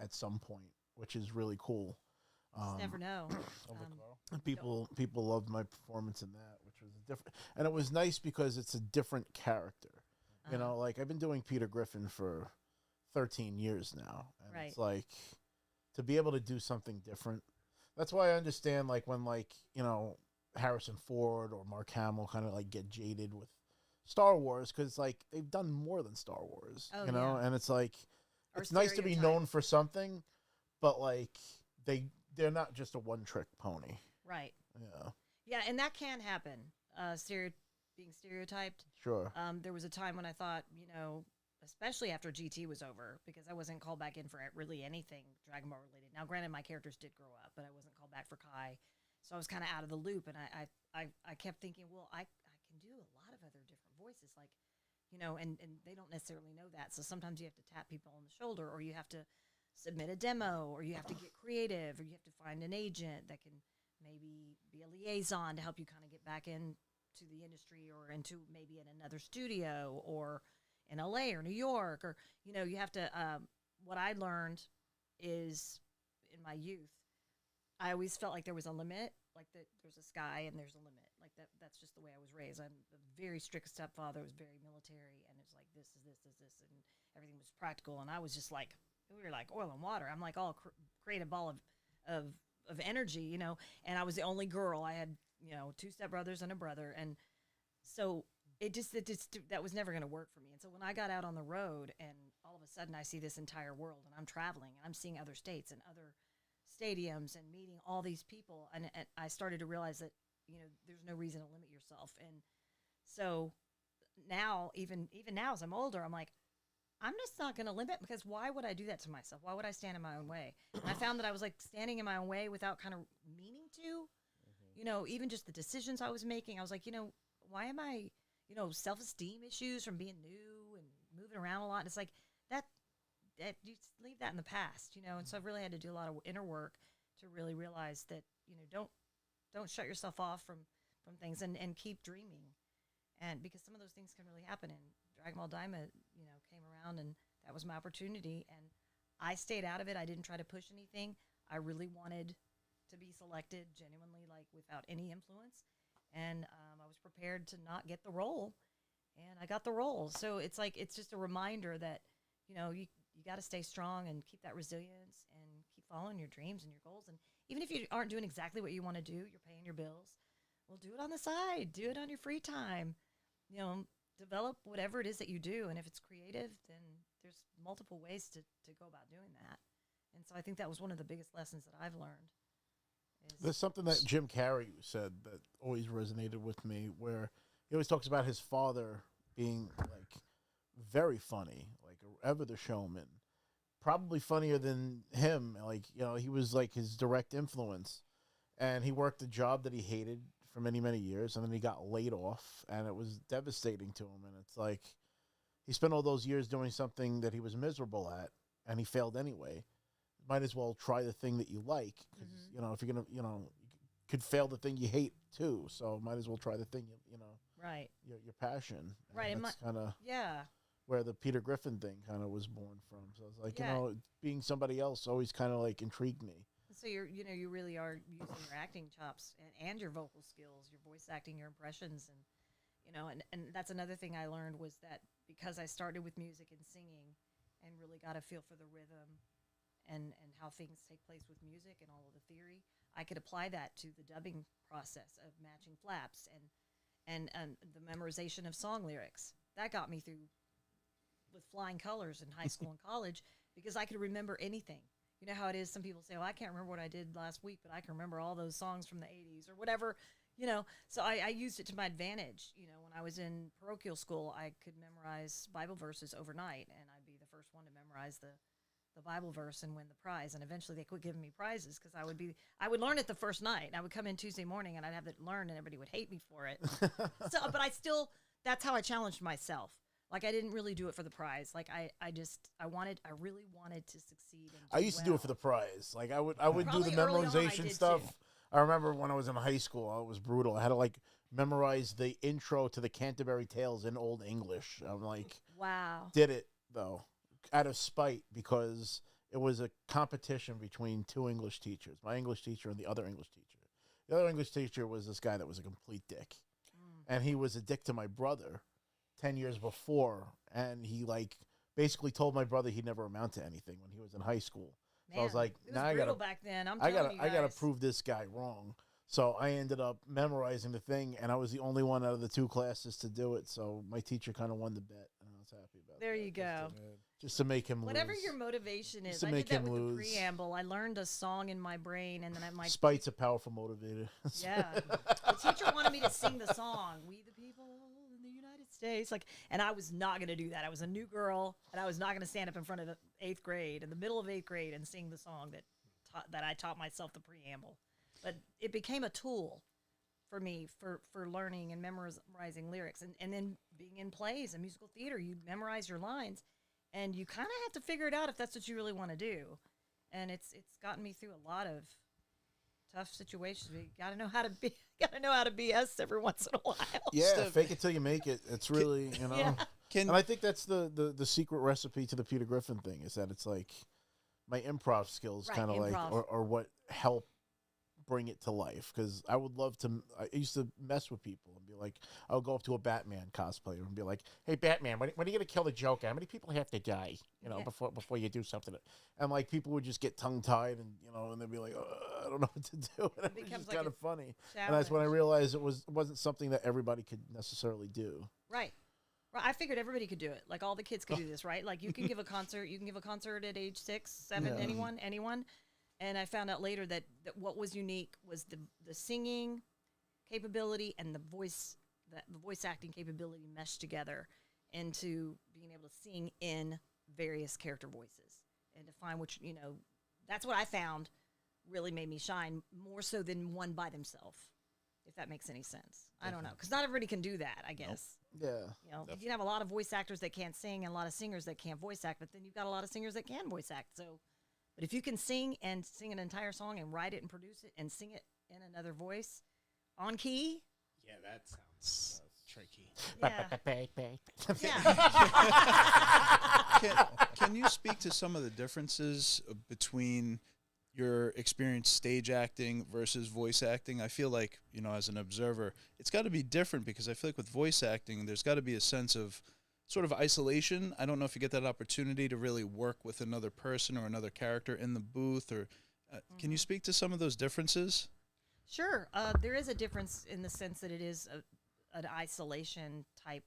at some point, which is really cool. Just never know. People loved my performance in that, which was different, and it was nice because it's a different character. Like I've been doing Peter Griffin for 13 years now, and it's like to be able to do something different. That's why I understand like when Harrison Ford or Mark Hamill kind of like get jaded with Star Wars, because like they've done more than Star Wars, and it's like. It's nice to be known for something, but like they're not just a one-trick pony. Right. Yeah. Yeah, and that can happen. Being stereotyped. Sure. There was a time when I thought, especially after GT was over, because I wasn't called back in for really anything Dragon Ball related. Now, granted, my characters did grow up, but I wasn't called back for Kai, so I was kind of out of the loop. And I kept thinking, well, I can do a lot of other different voices, like. And they don't necessarily know that. So sometimes you have to tap people on the shoulder, or you have to submit a demo, or you have to get creative, or you have to find an agent that can maybe be a liaison to help you kind of get back into the industry, or into maybe in another studio, or in LA or New York, or, you have to, what I learned is in my youth, I always felt like there was a limit, like that there's a sky and there's a limit. Like that's just the way I was raised. I'm a very strict stepfather, was very military, and it's like this is this, and everything was practical. And I was just like, we were like oil and water. I'm like all create a ball of energy, you know. And I was the only girl. I had, you know, 2 stepbrothers and a brother, and so it just that was never going to work for me. And so when I got out on the road, and all of a sudden I see this entire world, and I'm traveling, and I'm seeing other states and other stadiums and meeting all these people, and I started to realize that, you know, there's no reason to limit yourself. And so now, even now as I'm older, I'm like, I'm just not going to limit, because why would I do that to myself? Why would I stand in my own way? And I found that I was like standing in my own way without kind of meaning to, you know, even just the decisions I was making. I was like, you know, why am I, you know, self-esteem issues from being new and moving around a lot. And it's like that you just leave that in the past, you know. And so I've really had to do a lot of inner work to really realize that, you know, don't shut yourself off from things, and keep dreaming. And because some of those things can really happen. And Dragon Ball Daima, you know, came around, and that was my opportunity. And I stayed out of it. I didn't try to push anything. I really wanted to be selected genuinely, like without any influence. And I was prepared to not get the role, and I got the role. So it's like, it's just a reminder that, you know, you got to stay strong and keep that resilience and keep following your dreams and your goals. And even if you aren't doing exactly what you want to do, you're paying your bills, well, do it on the side, do it on your free time, you know, develop whatever it is that you do. And if it's creative, then there's multiple ways to go about doing that. And so I think that was one of the biggest lessons that I've learned. There's something that Jim Carrey said that always resonated with me, where he always talks about his father being like very funny, like ever the showman, probably funnier than him. Like, you know, he was like his direct influence, and he worked a job that he hated for many, many years, and then he got laid off, and it was devastating to him. And it's like, he spent all those years doing something that he was miserable at, and he failed anyway. Might as well try the thing that you like, because you know, if you're gonna, you know, you could fail the thing you hate too. So might as well try the thing you know, right, your passion. Right, and that's kind of where the Peter Griffin thing kind of was born from. So it's like, you know, being somebody else always kind of like intrigued me. So you really are using your acting chops and your vocal skills, your voice acting, your impressions, and you know, and that's another thing I learned, was that because I started with music and singing, and really got a feel for the rhythm and how things take place with music and all of the theory, I could apply that to the dubbing process of matching flaps and the memorization of song lyrics. That got me through with flying colors in high school and college, because I could remember anything. You know how it is, some people say, oh, I can't remember what I did last week, but I can remember all those songs from the 80s or whatever, you know. So I used it to my advantage. You know, when I was in parochial school, I could memorize Bible verses overnight, and I'd be the first one to memorize the Bible verse and win the prize. And eventually they quit giving me prizes, because I would learn it the first night. I would come in Tuesday morning and I'd have it learned, and everybody would hate me for it. But that's how I challenged myself. Like, I didn't really do it for the prize. Like, I really wanted to succeed. I used to do it for the prize. Like, I would do the memorization stuff. I remember when I was in high school, it was brutal. I had to like memorize the intro to the Canterbury Tales in Old English. I'm like, wow. Did it though, out of spite, because it was a competition between 2 English teachers, my English teacher and the other English teacher. The other English teacher was this guy that was a complete dick. And he was a dick to my brother 10 years before. And he like basically told my brother he'd never amount to anything when he was in high school. Man, so I was like, now I gotta back then. I gotta prove this guy wrong. So I ended up memorizing the thing, and I was the only one out of the 2 classes to do it. So my teacher kind of won the bet, and I was happy about there that. You go. Just to make him whatever lose. Your motivation is. To I make did that him with lose. the preamble. I learned a song in my brain, and then Spite's a powerful motivator. Yeah. The teacher wanted me to sing the song, "We the People in the United States." Like, and I was not going to do that. I was a new girl, and I was not going to stand up in front of the 8th grade, in the middle of 8th grade, and sing the song that I taught myself the preamble. But it became a tool for me for learning and memorizing lyrics, and then being in plays and musical theater, you memorize your lines, and you kind of have to figure it out if that's what you really want to do. And it's gotten me through a lot of tough situations. You gotta know how to BS every once in a while. Yeah, fake it till you make it. It's really, you know. Yeah. And I think that's the secret recipe to the Peter Griffin thing, is that it's like, my improv skills Right, kind of like, improv. or what help bring it to life. Because I would love to. I used to mess with people and be like, I'll go up to a Batman cosplayer and be like, "Hey, Batman, when are you gonna kill the Joker? How many people have to die? You know, Yeah. before you do something." And like people would just get tongue tied, and and they'd be like, "I don't know what to do." And it was becomes just like kind a of funny. And that's when I challenge. realized it wasn't something that everybody could necessarily do. Right. Right. I figured everybody could do it. Like all the kids could do this, right? Like you can give a concert. You can give a concert at age 6, 7. Yeah. Anyone. And I found out later that what was unique was the singing capability and the voice acting capability meshed together into being able to sing in various character voices and to find which that's what I found really made me shine more so than one by themselves. If that makes any sense. I don't know. Because not everybody can do that, I guess. Yeah. You can have a lot of voice actors that can't sing and a lot of singers that can't voice act, but then you've got a lot of singers that can voice act. So, but if you can sing and sing an entire song and write it and produce it and sing it in another voice on key. Yeah, that sounds tricky. Yeah. Can you speak to some of the differences between your experience stage acting versus voice acting? I feel like, as an observer, it's got to be different because I feel like with voice acting, there's got to be a sense of sort of isolation. I don't know if you get that opportunity to really work with another person or another character in the booth, or can you speak to some of those differences? Sure. There is a difference in the sense that it is an isolation type.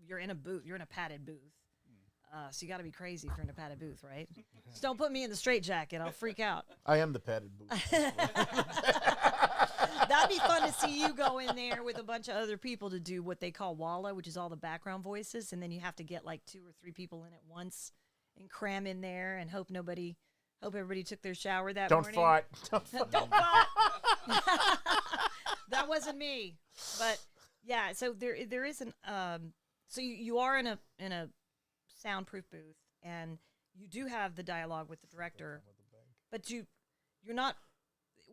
You're in a booth. You're in a padded booth. So you got to be crazy if you're in a padded booth, right? Just don't put me in the straitjacket. I'll freak out. I am the padded booth. That'd be fun to see you go in there with a bunch of other people to do what they call walla, which is all the background voices, and then you have to get like 2 or 3 people in at once and cram in there and hope everybody took their shower that Don't morning. fart. Don't fart. Don't fart. That wasn't me, but yeah. So there isn't. So you are in a soundproof booth, and you do have the dialogue with the director, but you're not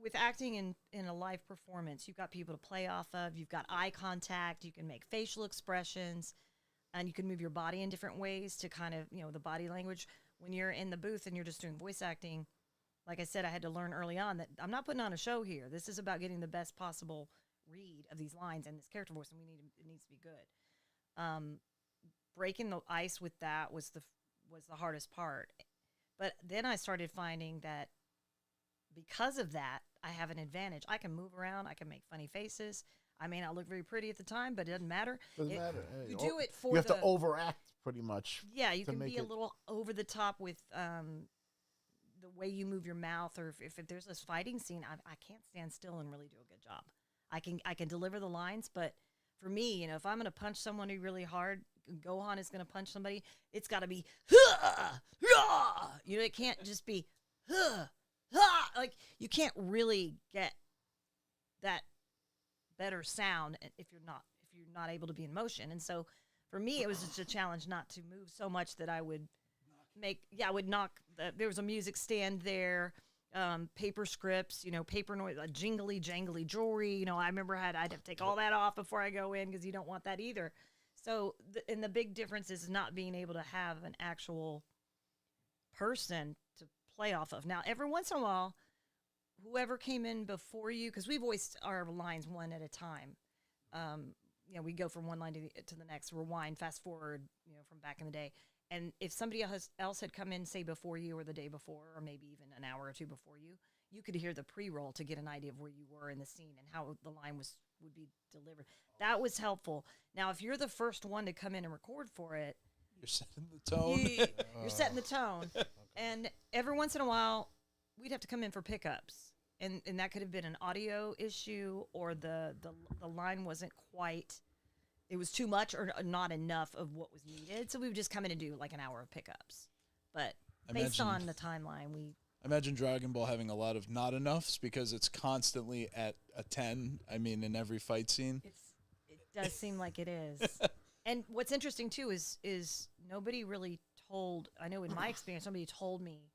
with acting in a live performance. You've got people to play off of. You've got eye contact. You can make facial expressions, and you can move your body in different ways to kind of the body language. When you're in the booth and you're just doing voice acting, like I said, I had to learn early on that I'm not putting on a show here. This is about getting the best possible read of these lines and this character voice, and it needs to be good. Breaking the ice with that was the hardest part. But then I started finding that because of that, I have an advantage. I can move around. I can make funny faces. I may not look very pretty at the time, but it doesn't matter. Doesn't matter. You do it for You have to overact pretty much. Yeah, you to can make be a it- little over the top with the way you move your mouth, or if there's this fighting scene, I can't stand still and really do a good job. I can deliver the lines, but for me, if I'm going to punch somebody really hard, Gohan is going to punch somebody, it's got to be, it can't just be, like you can't really get that better sound if you're not able to be in motion. And so for me, it was just a challenge not to move so much that I would knock. There was a music stand there, paper scripts, paper noise, jingly jangly jewelry. I remember I'd have to take all that off before I go in because you don't want that either. So, and the big difference is not being able to have an actual person to play off of. Now, every once in a while, whoever came in before you, because we voiced our lines one at a time. We go from one line to the next, rewind, fast forward, from back in the day. And if somebody else had come in, say, before you or the day before, or maybe even an hour or two before you, you could hear the pre-roll to get an idea of where you were in the scene and how the line would be delivered. That was helpful. Now, if you're the first one to come in and record for it, You're setting the tone. you're setting the tone. And every once in a while, we'd have to come in for pickups. And that could have been an audio issue, or the line wasn't quite, it was too much or not enough of what was needed. So we would just come in and do like an hour of pickups. But based on the timeline, I imagine Dragon Ball having a lot of not enoughs because it's constantly at a 10. I mean, in every fight scene. it does seem like it is. And what's interesting too is nobody really told, I know in my experience, somebody told me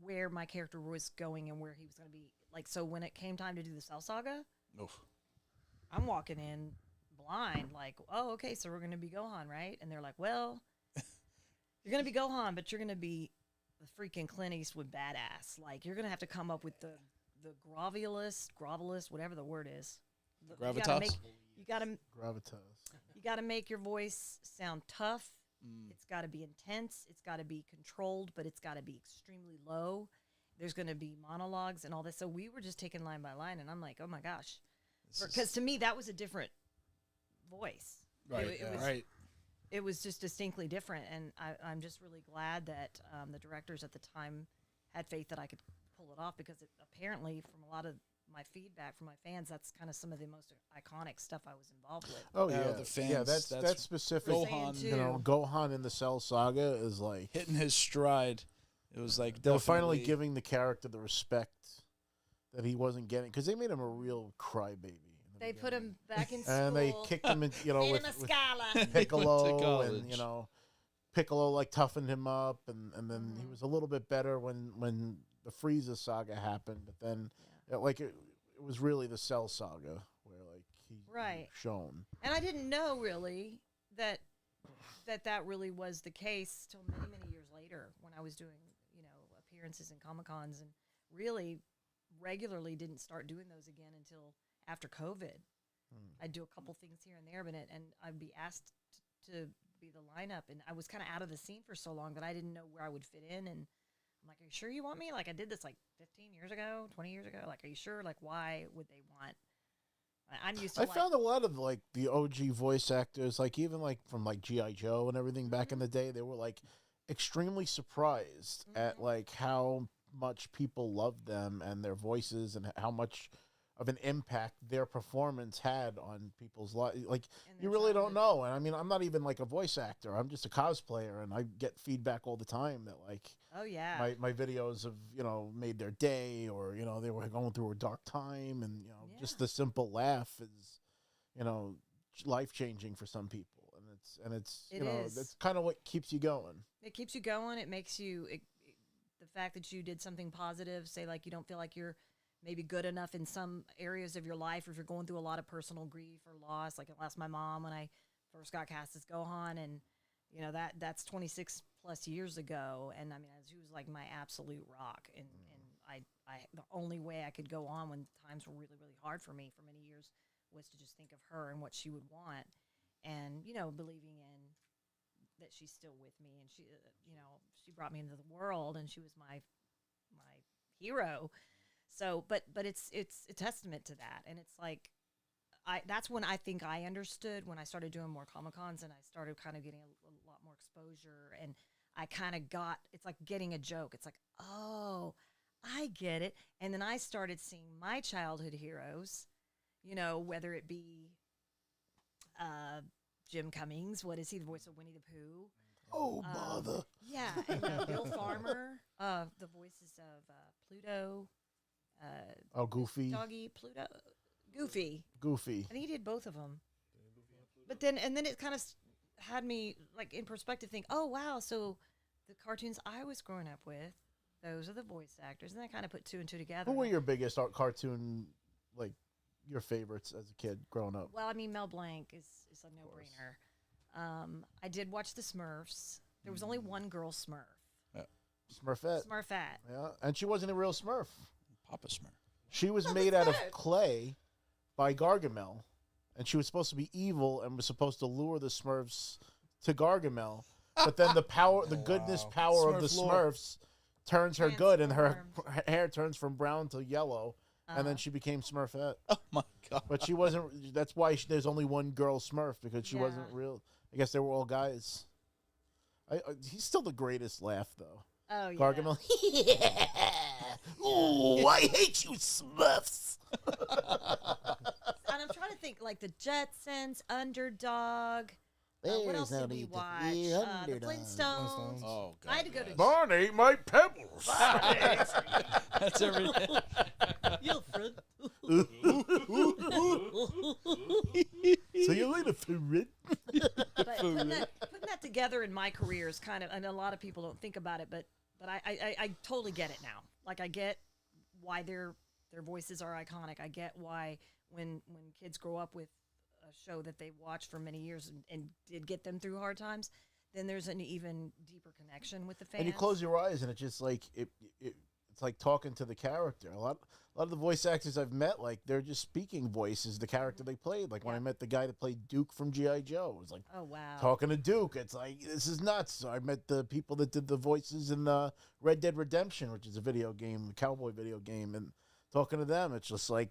where my character was going and where he was going to be. Like, so when it came time to do the Cell Saga, Oof. I'm walking in blind, like, oh, okay, so we're going to be Gohan, right? And they're like, well, you're going to be Gohan, but you're going to be freaking Clint Eastwood badass. Like, you're gonna have to come up with the grovelist, whatever the word is. Gravitas? You gotta Gravitas. you gotta make your voice sound tough. It's gotta be intense. It's gotta be controlled, but it's gotta be extremely low. There's gonna be monologues and all this. So we were just taking line by line, and I'm like, oh my gosh, because to me that was a different voice. Right. Right. It was just distinctly different, and I'm just really glad that the directors at the time had faith that I could pull it off, because apparently from a lot of my feedback from my fans, that's kind of some of the most iconic stuff I was involved with. Oh yeah, the fans. Yeah, that's specific. Gohan, you know, Gohan in the Cell Saga is like hitting his stride. It was like they were finally giving the character the respect that he wasn't getting, because they made him a real crybaby. They put him back in school. And they kicked him in, you know, with with Piccolo, and, you know, Piccolo like toughened him up, and then he was a little bit better when the Frieza saga happened, but then it was really the Cell saga where like he shone. And I didn't know really that really was the case till many years later, when I was doing, you know, appearances in Comic-Cons, and really regularly didn't start doing those again until after COVID. I'd do a couple things here and there, but and I'd be asked to be the lineup, and I was kind of out of the scene for so long that I didn't know where I would fit in, and I'm like, are you sure you want me? Like, I did this like 15 years ago, 20 years ago. Like, are you sure? Like, why would they want? I'm used to. I found a lot of like the OG voice actors, like even like from like G.I. Joe and everything back in the day, they were like extremely surprised at like how much people loved them and their voices, and how much of an impact their performance had on people's lives. Like, you really don't know. And I mean, I'm not even like a voice actor. I'm just a cosplayer, and I get feedback all the time that like, oh yeah, my videos have, you know, made their day, or, you know, they were going through a dark time, and, you know, just the simple laugh is, you know, life-changing for some people. And it's you know, that's kind of what keeps you going. It keeps you going. It makes you, the fact that you did something positive, say like you don't feel like you're maybe good enough in some areas of your life, or if you're going through a lot of personal grief or loss. Like, I lost my mom when I first got cast as Gohan, and, you know, that's 26 plus years ago. And I mean, she was like my absolute rock. And I the only way I could go on when times were really, really hard for me for many years was to just think of her and what she would want. And, you know, believing in that she's still with me, and she, you know, she brought me into the world, and she was my hero. So, but it's a testament to that. And it's like, that's when I think I understood, when I started doing more Comic-Cons, and I started kind of getting a lot more exposure, and I kind of it's like getting a joke. It's like, oh, I get it. And then I started seeing my childhood heroes, you know, whether it be Jim Cummings, what is he, the voice of Winnie the Pooh? Oh, bother. Yeah, and Bill Farmer, the voices of Pluto. Goofy. Doggy, Pluto. Goofy. Goofy. And he did both of them. But then it kind of had me, like, in perspective, think, oh, wow, so the cartoons I was growing up with, those are the voice actors. And I kind of put two and two together. Who were your biggest cartoon, like, your favorites as a kid growing up? Well, I mean, Mel Blanc is a no-brainer. I did watch the Smurfs. There was only one girl Smurf. Yeah. Smurfette. Yeah, and she wasn't a real Smurf. Papa Smurf. She was made out of clay by Gargamel, and she was supposed to be evil and was supposed to lure the Smurfs to Gargamel. But then the goodness power of the Smurfs turns her good, and her hair turns from brown to yellow, and then she became Smurfette. Oh my god! But she wasn't. That's why there's only one girl Smurf, because she wasn't real. I guess they were all guys. He's still the greatest laugh, though. Oh, yeah. Gargamel. Ooh, I hate you, Smurfs. And I'm trying to think, like the Jetsons, Underdog. What else did we watch? The Flintstones. Oh, God. I had to go to. Barney, my pebbles. That's everything. You Fred. So you later, Fred. But putting that together in my career is kind of, and a lot of people don't think about it, but I totally get it now. Like, I get why their voices are iconic. I get why when kids grow up with a show that they watched for many years and did get them through hard times, then there's an even deeper connection with the fans. And you close your eyes, and it's just like it's like talking to the character. A lot of the voice actors I've met, like they're just speaking voices the character they played. Like when I met the guy that played Duke from G.I. Joe, it was like, oh wow, talking to Duke. It's like, this is nuts. So I met the people that did the voices in Red Dead Redemption, which is a video game, a cowboy video game, and talking to them, it's just like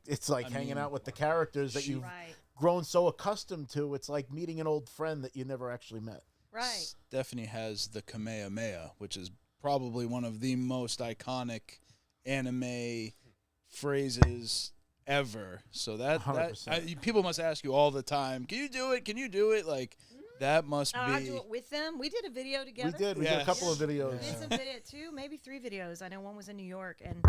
hanging out with the characters that you've grown so accustomed to. It's like meeting an old friend that you never actually met. Right. Stephanie has the Kamehameha, which is probably one of the most iconic anime phrases ever. So that people must ask you all the time, can you do it? Can you do it? Like, that must be. I do it with them. We did a video together. We did a couple of videos. We did some video, 2, maybe 3 videos. I know one was in New York, and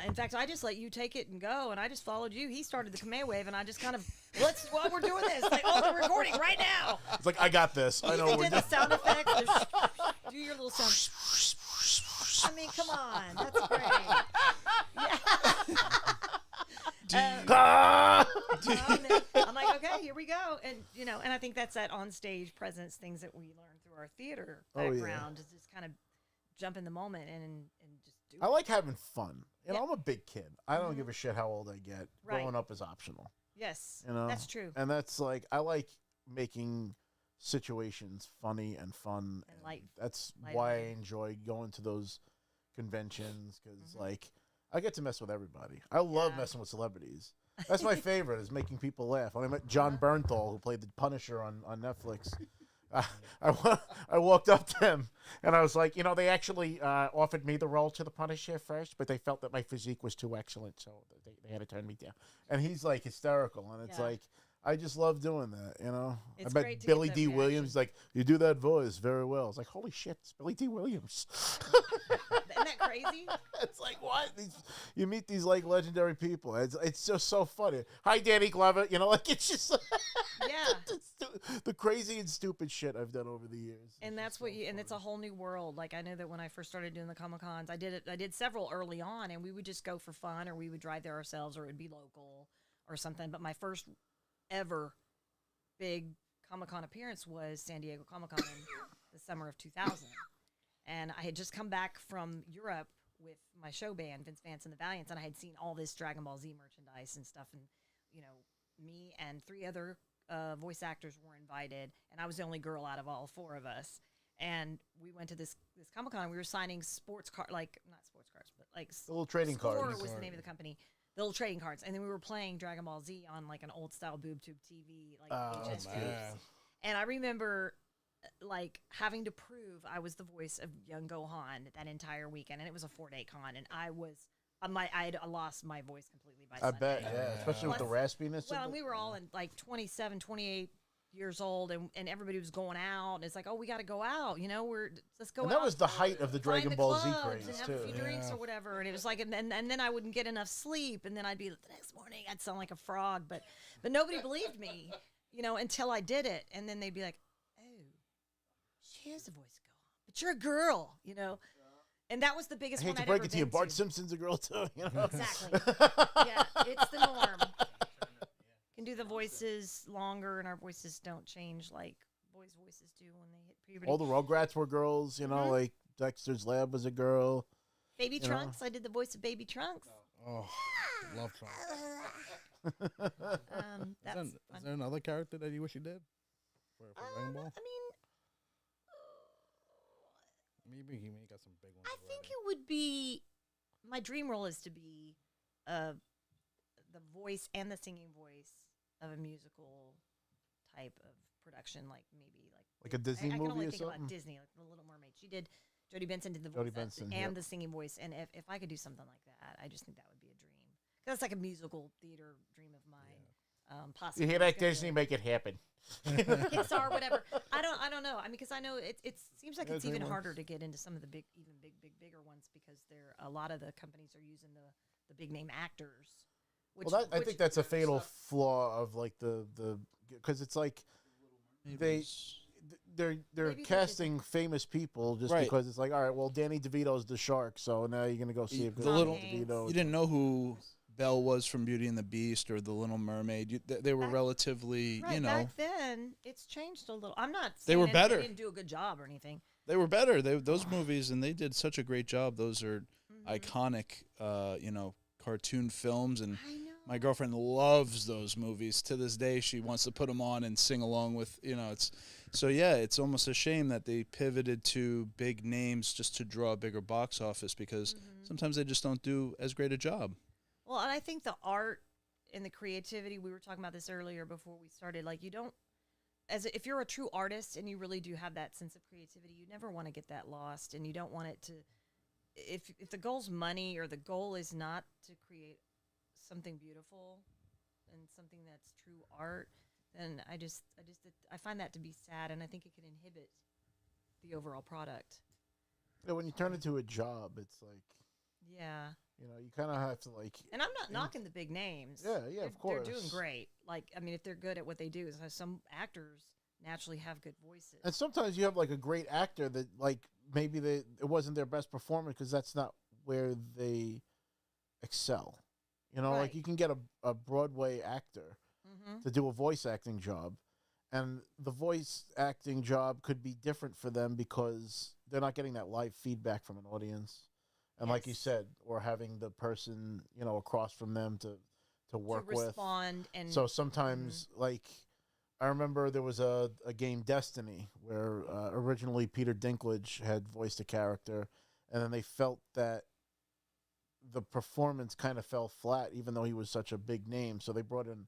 in fact, I just let you take it and go, and I just followed you. He started the Kamehameha wave, and I just kind of, while we're doing this, like, oh, we're recording right now. It's like, I got this. I know. You did the sound effects. Do your little sound. I mean, come on, that's great. I'm like, okay, here we go, and and I think that's that on-stage presence, things that we learn through our theater background, is just kind of jump in the moment and just do it. I like having fun. I'm a big kid. I don't give a shit how old I get. Right. Growing up is optional. Yes, that's true. And that's like, I like making situations funny and fun. And light. That's why I enjoy going to those conventions, because like, I get to mess with everybody. I love messing with celebrities. That's my favorite, is making people laugh. When I met John Bernthal, who played the Punisher on Netflix, I walked up to him, and I was like, they actually offered me the role to the Punisher first, but they felt that my physique was too excellent, so they had to turn me down. And he's like hysterical, and it's like, I just love doing that, It's I great met to Billy get D. that Williams, like, you do that voice very well. I was like, holy shit, it's Billy D. Williams. Isn't that crazy? It's like, what? You meet these like legendary people. It's just so funny. Hi, Danny Glover. Like, it's just the crazy and stupid shit I've done over the years. And that's what and it's a whole new world. Like, I know that when I first started doing the Comic-Cons, I did several early on, and we would just go for fun, or we would drive there ourselves, or it would be local or something. But my first ever big Comic-Con appearance was San Diego Comic-Con in the summer of 2000. And I had just come back from Europe with my show band, Vince Vance and the Valiants, and I had seen all this Dragon Ball Z merchandise and stuff. And, me and 3 other voice actors were invited, and I was the only girl out of all 4 of us. And we went to this Comic-Con, and we were signing sports cards, like, not sports cards, but like the little trading cards. Score was the name of the company. The little trading cards. And then we were playing Dragon Ball Z on like an old style boob tube TV, like VHS tapes. And I remember like having to prove I was the voice of young Gohan that entire weekend, and it was a 4-day con, and I was I lost my voice completely by Sunday. I bet, especially with the raspiness. Well, and we were all in like 27, 28 years old, and everybody was going out, and it's like, oh, we got to go out, let's go out. And that was the height of the Dragon Ball Z craze, and have too. a few drinks or whatever, and it was like, and then I wouldn't get enough sleep, and then the next morning I'd sound like a frog, but nobody believed me, until I did it, and then they'd be like, oh, she has a voice of Gohan, but you're a girl, And that was the biggest one I hate I'd to break ever it to you, been Bart Simpson's a girl too. Exactly. Yeah, it's the norm. Can do the voices longer, and our voices don't change like boys' voices do when they hit puberty. All the Rugrats were girls, like Dexter's Lab was a girl. Baby Trunks, I did the voice of Baby Trunks. Oh, love Trunks. Is there another character that you wish you did for Dragon Ball? I mean, maybe he got some big ones. I think it would be, my dream role is to be the voice and the singing voice of a musical type of production, like maybe like a Disney movie or something. I can only think about Disney, like The Little Mermaid. She did. Jodie Benson did the voice and the singing voice, and if I could do something like that, I just think that would be a dream. That's like a musical theater dream of mine. Possibly. You hear that, Disney? Make it happen. Pixar, whatever. I don't know. I mean, because I know it seems like it's even harder to get into some of the bigger ones, because a lot of the companies are using the big name actors. I think that's a fatal flaw of like because it's like they're casting famous people just because it's like, all right, well, Danny DeVito's the shark, so now you're gonna go see the little DeVito. You didn't know who Belle was from Beauty and the Beast or The Little Mermaid. They were relatively, Right, you know. back then, it's changed a little. I'm not saying They were better. They didn't do a good job or anything. They were better. Those movies, and they did such a great job. Those are iconic, you know, cartoon films, and my girlfriend loves those movies. To this day, she wants to put them on and sing along with, you know, it's so yeah, it's almost a shame that they pivoted to big names just to draw a bigger box office because sometimes they just don't do as great a job. Well, and I think the art and the creativity, we were talking about this earlier before we started, like you don't, if you're a true artist and you really do have that sense of creativity, you never want to get that lost, and you don't want it to, if the goal's money or the goal is not to create something beautiful and something that's true art, then I find that to be sad, and I think it can inhibit the overall product. Yeah, when you turn it into a job, it's like, yeah, you know, you kind of have to like. And I'm not knocking the big names. Yeah, of course. They're doing great. Like, I mean, if they're good at what they do, so some actors naturally have good voices. And sometimes you have like a great actor that like maybe it wasn't their best performance because that's not where they excel. You know, like you can get a Broadway actor to do a voice acting job, and the voice acting job could be different for them because they're not getting that live feedback from an audience. And like you said, or having the person, you know, across from them to work with. Respond and so sometimes, like, I remember there was a game, Destiny, where originally Peter Dinklage had voiced a character, and then they felt that the performance kind of fell flat, even though he was such a big name. So they brought in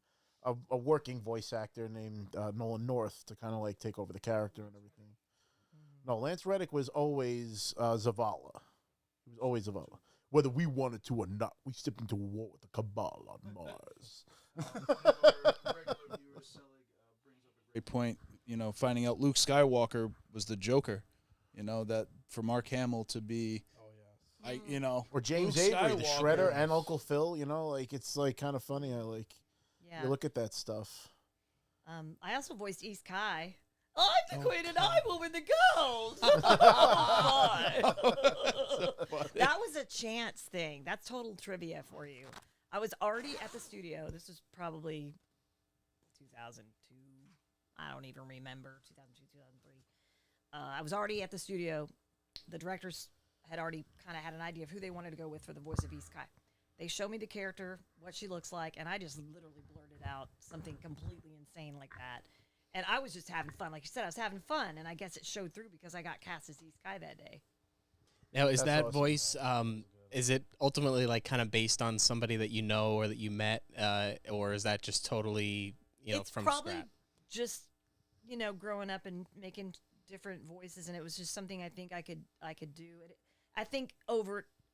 a working voice actor named Nolan North to kind of like take over the character and everything. No, Lance Reddick was always Zavala. He was always Zavala. Whether we wanted to or not, we stepped into war with the Cabal on Mars. Great point. You know, finding out Luke Skywalker was the Joker. You know, that for Mark Hamill to be, you know, or James Luke Avery, the Skywalker. Shredder, and Uncle Phil. You know, like it's like kind of funny. Yeah. You look at that stuff. I also voiced East Kai. I'm the queen and I will win the gold. That was a chance thing. That's total trivia for you. I was already at the studio. This was probably 2002. I don't even remember, 2002, 2003. I was already at the studio. The directors had already kind of had an idea of who they wanted to go with for the voice of East Kai. They showed me the character, what she looks like, and I just literally blurted out something completely insane like that. And I was just having fun. Like you said, I was having fun, and I guess it showed through because I got cast as East Kai that day. Now, is that voice, is it ultimately like kind of based on somebody that you know or that you met, or is that just totally, you know, from scratch? It's probably just, you know, growing up and making different voices, and it was just something I think I could do. I think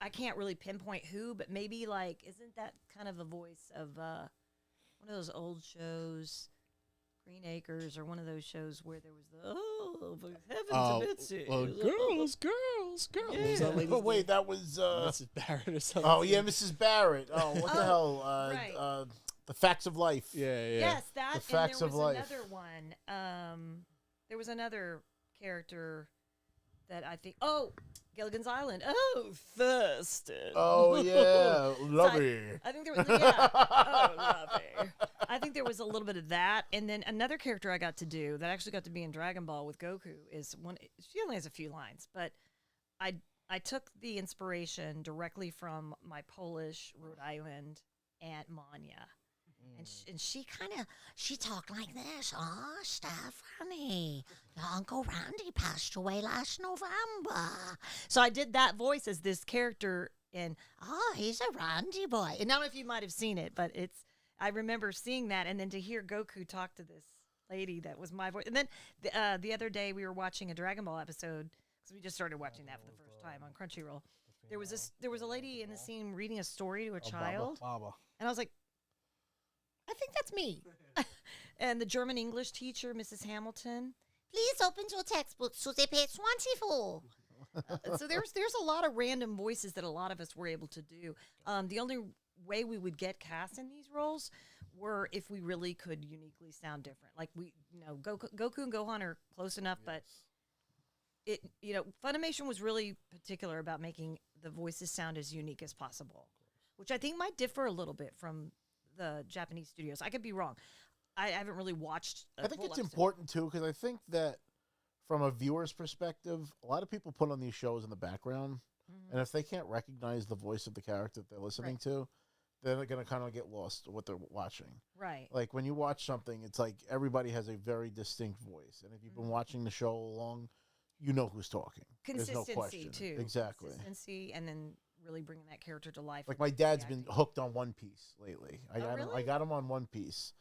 I can't really pinpoint who, but maybe like, isn't that kind of a voice of one of those old shows, Green Acres, or one of those shows where there was heavens amidst well, girls. Yeah. But wait, that was Mrs. Barrett or something. Oh yeah, Mrs. Barrett. Oh, what the hell? The Facts of Life. Yeah. Yes, that. The Facts and there of was Life. another one. There was another character that I think. Oh, Gilligan's Island. Oh, Thurston. Oh yeah, Lovey. I think there was. Yeah. Oh, Lovey. I think there was a little bit of that, and then another character I got to do that actually got to be in Dragon Ball with Goku is one. She only has a few lines, but I took the inspiration directly from my Polish Rhode Island Aunt Manya. And she talked like this. Oh, Stephanie, your Uncle Randy passed away last November. So I did that voice as this character in, he's a Randy boy. And I don't know if you might have seen it, but I remember seeing that, and then to hear Goku talk to this lady that was my voice. And then the other day we were watching a Dragon Ball episode, because we just started watching that for the first time on Crunchyroll. There was a lady in the scene reading a story to a child. Baba. And I was like, I think that's me. And the German English teacher, Mrs. Hamilton, please open your textbook to the page 24. So there's a lot of random voices that a lot of us were able to do. The only way we would get cast in these roles were if we really could uniquely sound different. Like Goku and Gohan are close enough, but Funimation was really particular about making the voices sound as unique as possible, which I think might differ a little bit from the Japanese studios. I could be wrong. I haven't really watched. I think it's important too, because I think that from a viewer's perspective, a lot of people put on these shows in the background, and if they can't recognize the voice of the character that they're listening to, they're going to kind of get lost what they're watching. Right. Like when you watch something, it's like everybody has a very distinct voice, and if you've been watching the show along, you know who's talking. Consistency, There's no question. too. Exactly. Consistency, and then really bringing that character to life. Like my dad's been hooked on One Piece lately. Really? I got him on One Piece,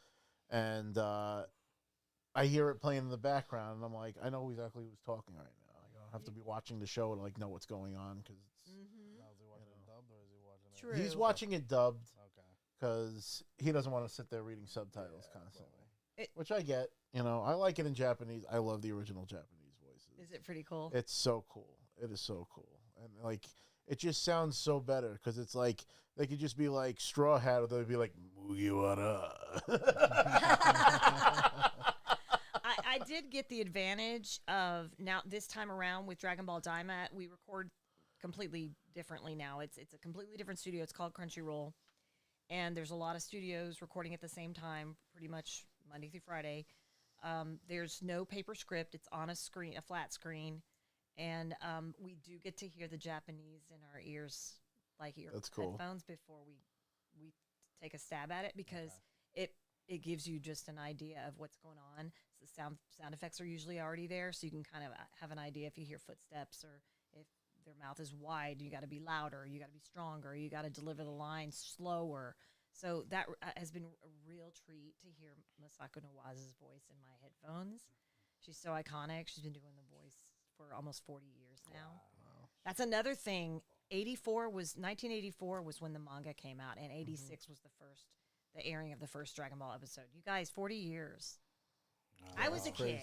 and I hear it playing in the background, and I'm like, I know exactly who's talking right now. I don't have to be watching the show to like know what's going on because Now, is he watching it dubbed or is he watching it? True. he's watching it dubbed Okay. because he doesn't want to sit there reading subtitles constantly, It- which I get. You know, I like it in Japanese. I love the original Japanese voices. Is it pretty cool? It's so cool. It is so cool, and like it just sounds so better because it's like they could just be like Straw Hat, or they'd be like Mugiwara. I did get the advantage of now this time around with Dragon Ball Daima, we record completely differently now. It's a completely different studio. It's called Crunchyroll, and there's a lot of studios recording at the same time, pretty much Monday through Friday. There's no paper script. It's on a screen, a flat screen, and we do get to hear the Japanese in our ears, like That's cool. headphones, before we take a stab at it because it gives you just an idea of what's going on. So sound effects are usually already there, so you can kind of have an idea if you hear footsteps or if their mouth is wide, you got to be louder, you got to be stronger, you got to deliver the lines slower. So that has been a real treat to hear Masako Nawaza's voice in my headphones. She's so iconic. She's been doing the voice for almost 40 years now. Wow. That's another thing. 1984 was when the manga came out, and 86 was the airing of the first Dragon Ball episode. You guys, 40 years. I was a kid.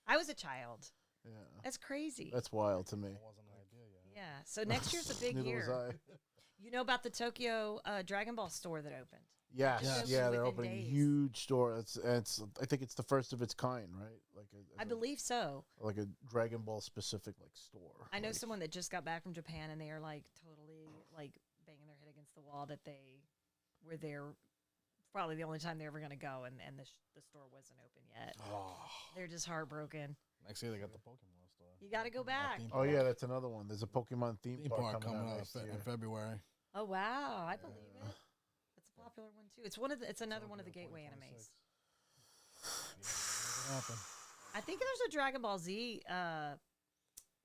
I was a child. Yeah. That's crazy. That's wild to me. Wasn't an idea yet. Yeah. So next year's a big Neither year. was I. You know about the Tokyo Dragon Ball store that opened? Yes. Yes. Yeah, they're Within opening a days. huge store. It's I think it's the first of its kind, right? Like I believe so. like a Dragon Ball specific like store. I know Like, someone that just got back from Japan, and they are like totally like banging their head against the wall that they were there. Probably the only time they're ever going to go, and the store wasn't open yet. They're just heartbroken. Next year they got the Pokemon store. You got to go back. Oh yeah, that's another one. There's a Pokemon theme Theme park park coming out out next in year. February. Oh wow, I believe it. It's a popular one too. It's it's another one of the gateway animes. I think there's a Dragon Ball Z.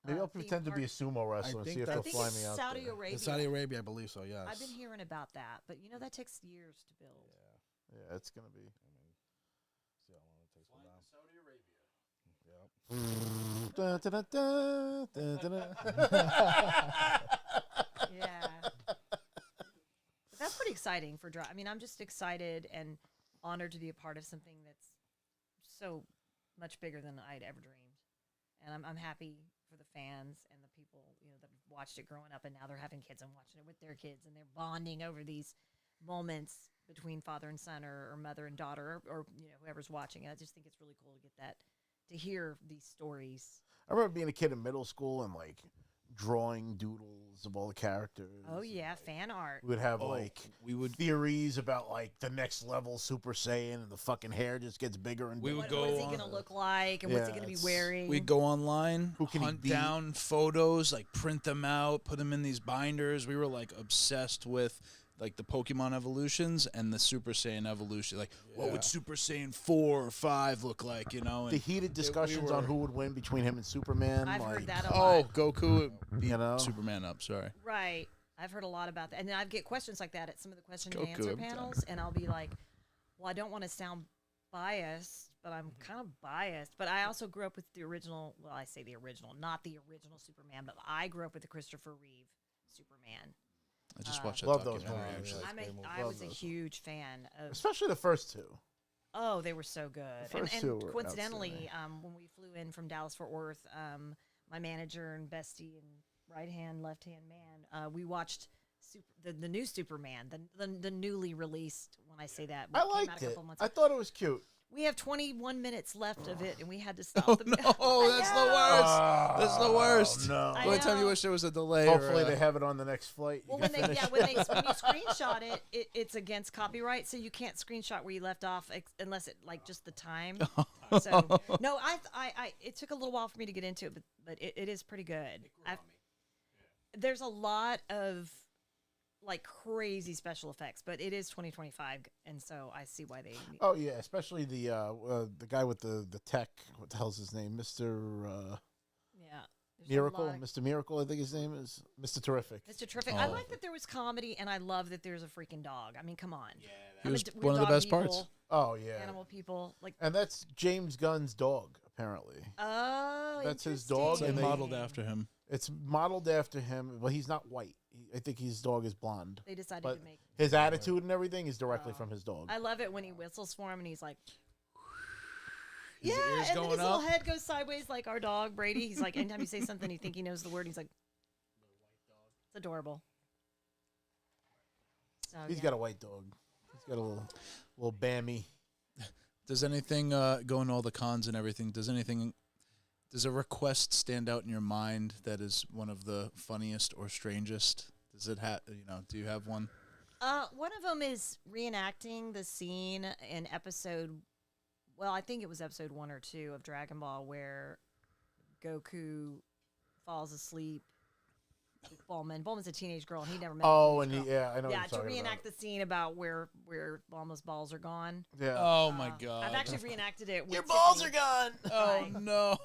Maybe I'll theme pretend to be a park. sumo wrestler and think see if that- they'll I think fly it's me out Saudi there. Arabia. In Saudi Arabia, I believe so. Yes. I've been hearing about that, but you know that takes years to build. Yeah, it's gonna be. See how long it takes for them. Saudi Arabia. Yep. Dun, dun, dun, dun, dun, dun. Yeah. But that's pretty exciting for I mean, I'm just excited and honored to be a part of something that's so much bigger than I'd ever dreamed. And I'm happy for the fans and the people, that have watched it growing up, and now they're having kids and watching it with their kids, and they're bonding over these moments between father and son or mother and daughter or whoever's watching it. I just think it's really cool to get that, to hear these stories. I remember being a kid in middle school and like drawing doodles of all the characters. Oh yeah, fan art. We would have we would theories about like the next level Super Saiyan, and the fucking hair just gets bigger and bigger. We would What is go he on- gonna look like, and what's he gonna be wearing? We'd go online, Who can he hunt beat? down photos, like print them out, put them in these binders. We were like obsessed with like the Pokemon evolutions and the Super Saiyan evolution. Like, what would Super Saiyan 4 or 5 look like? And The heated discussions on who would win between him and Superman. I've like, heard that a lot. Goku beat You know? Superman up. Sorry. Right. I've heard a lot about that. And then I get questions like that at some of the question and Goku answer every time. panels. And I'll be like, well, I don't want to sound biased, but I'm kind of biased. But I also grew up with the original, well, I say the original, not the original Superman, but I grew up with the Christopher Reeve Superman. I just watched that Love those documentary. movies. Actually. I was a huge fan of. especially the first two. Oh, they were so good. The first two were coincidentally, when we flew in from Dallas Fort Worth, my manager and bestie and right hand, left hand man, we watched the new Superman, the newly released. When I say that, I came out liked a it. couple months I ago. thought it was cute. We have 21 minutes left of it, and we had to stop. Oh, the no, I that's know. the worst. That's the worst. No. I The only time you know. wish there was a delay. Hopefully or, they have it on the next flight. Well, You when can they finish. when you screenshot it, it's against copyright, so you can't screenshot where you left off unless it like just the time. So no, I it took a little while for me to get into it, but it is pretty good. There's a lot of like crazy special effects, but it is 2025, and so I see why they. Oh yeah, especially the guy with the tech. What the hell's his name? Mr. Yeah. There's a Miracle. lot of- Mr. Miracle, I think his name is. Mr. Terrific. Mr. Terrific. I like that there was comedy, and I love that there's a freaking dog. I mean, come on. Yeah, He was one of the best parts. Oh yeah. Animal people, like. And that's James Gunn's dog, apparently. Oh, That's his dog, They and they- modeled after him. It's modeled after him. Well, he's not white. I think his dog is blonde. They decided But to make. his attitude and everything is directly from his dog. I love it when he whistles for him, and he's like. His Yeah, ears and going then his little up. head goes sideways like our dog Brady. He's like, anytime you say something, you think he knows the word. He's like, it's adorable. So, He's yeah. got a white dog. He's got a little Bammy. Does anything going to all the cons and everything? Does a request stand out in your mind that is one of the funniest or strangest? Does it have? Do you have one? One of them is reenacting the scene in episode. Well, I think it was episode 1 or 2 of Dragon Ball where Goku falls asleep with Bulma. Bulma's a teenage girl, and he never met. Oh, a and teenage he, girl. yeah, I know. Yeah, what to you're talking reenact the scene about where Bulma's balls are gone. Yeah. Oh my god! I've actually reenacted it. With Your balls Tiffany. are gone. Oh Right. no!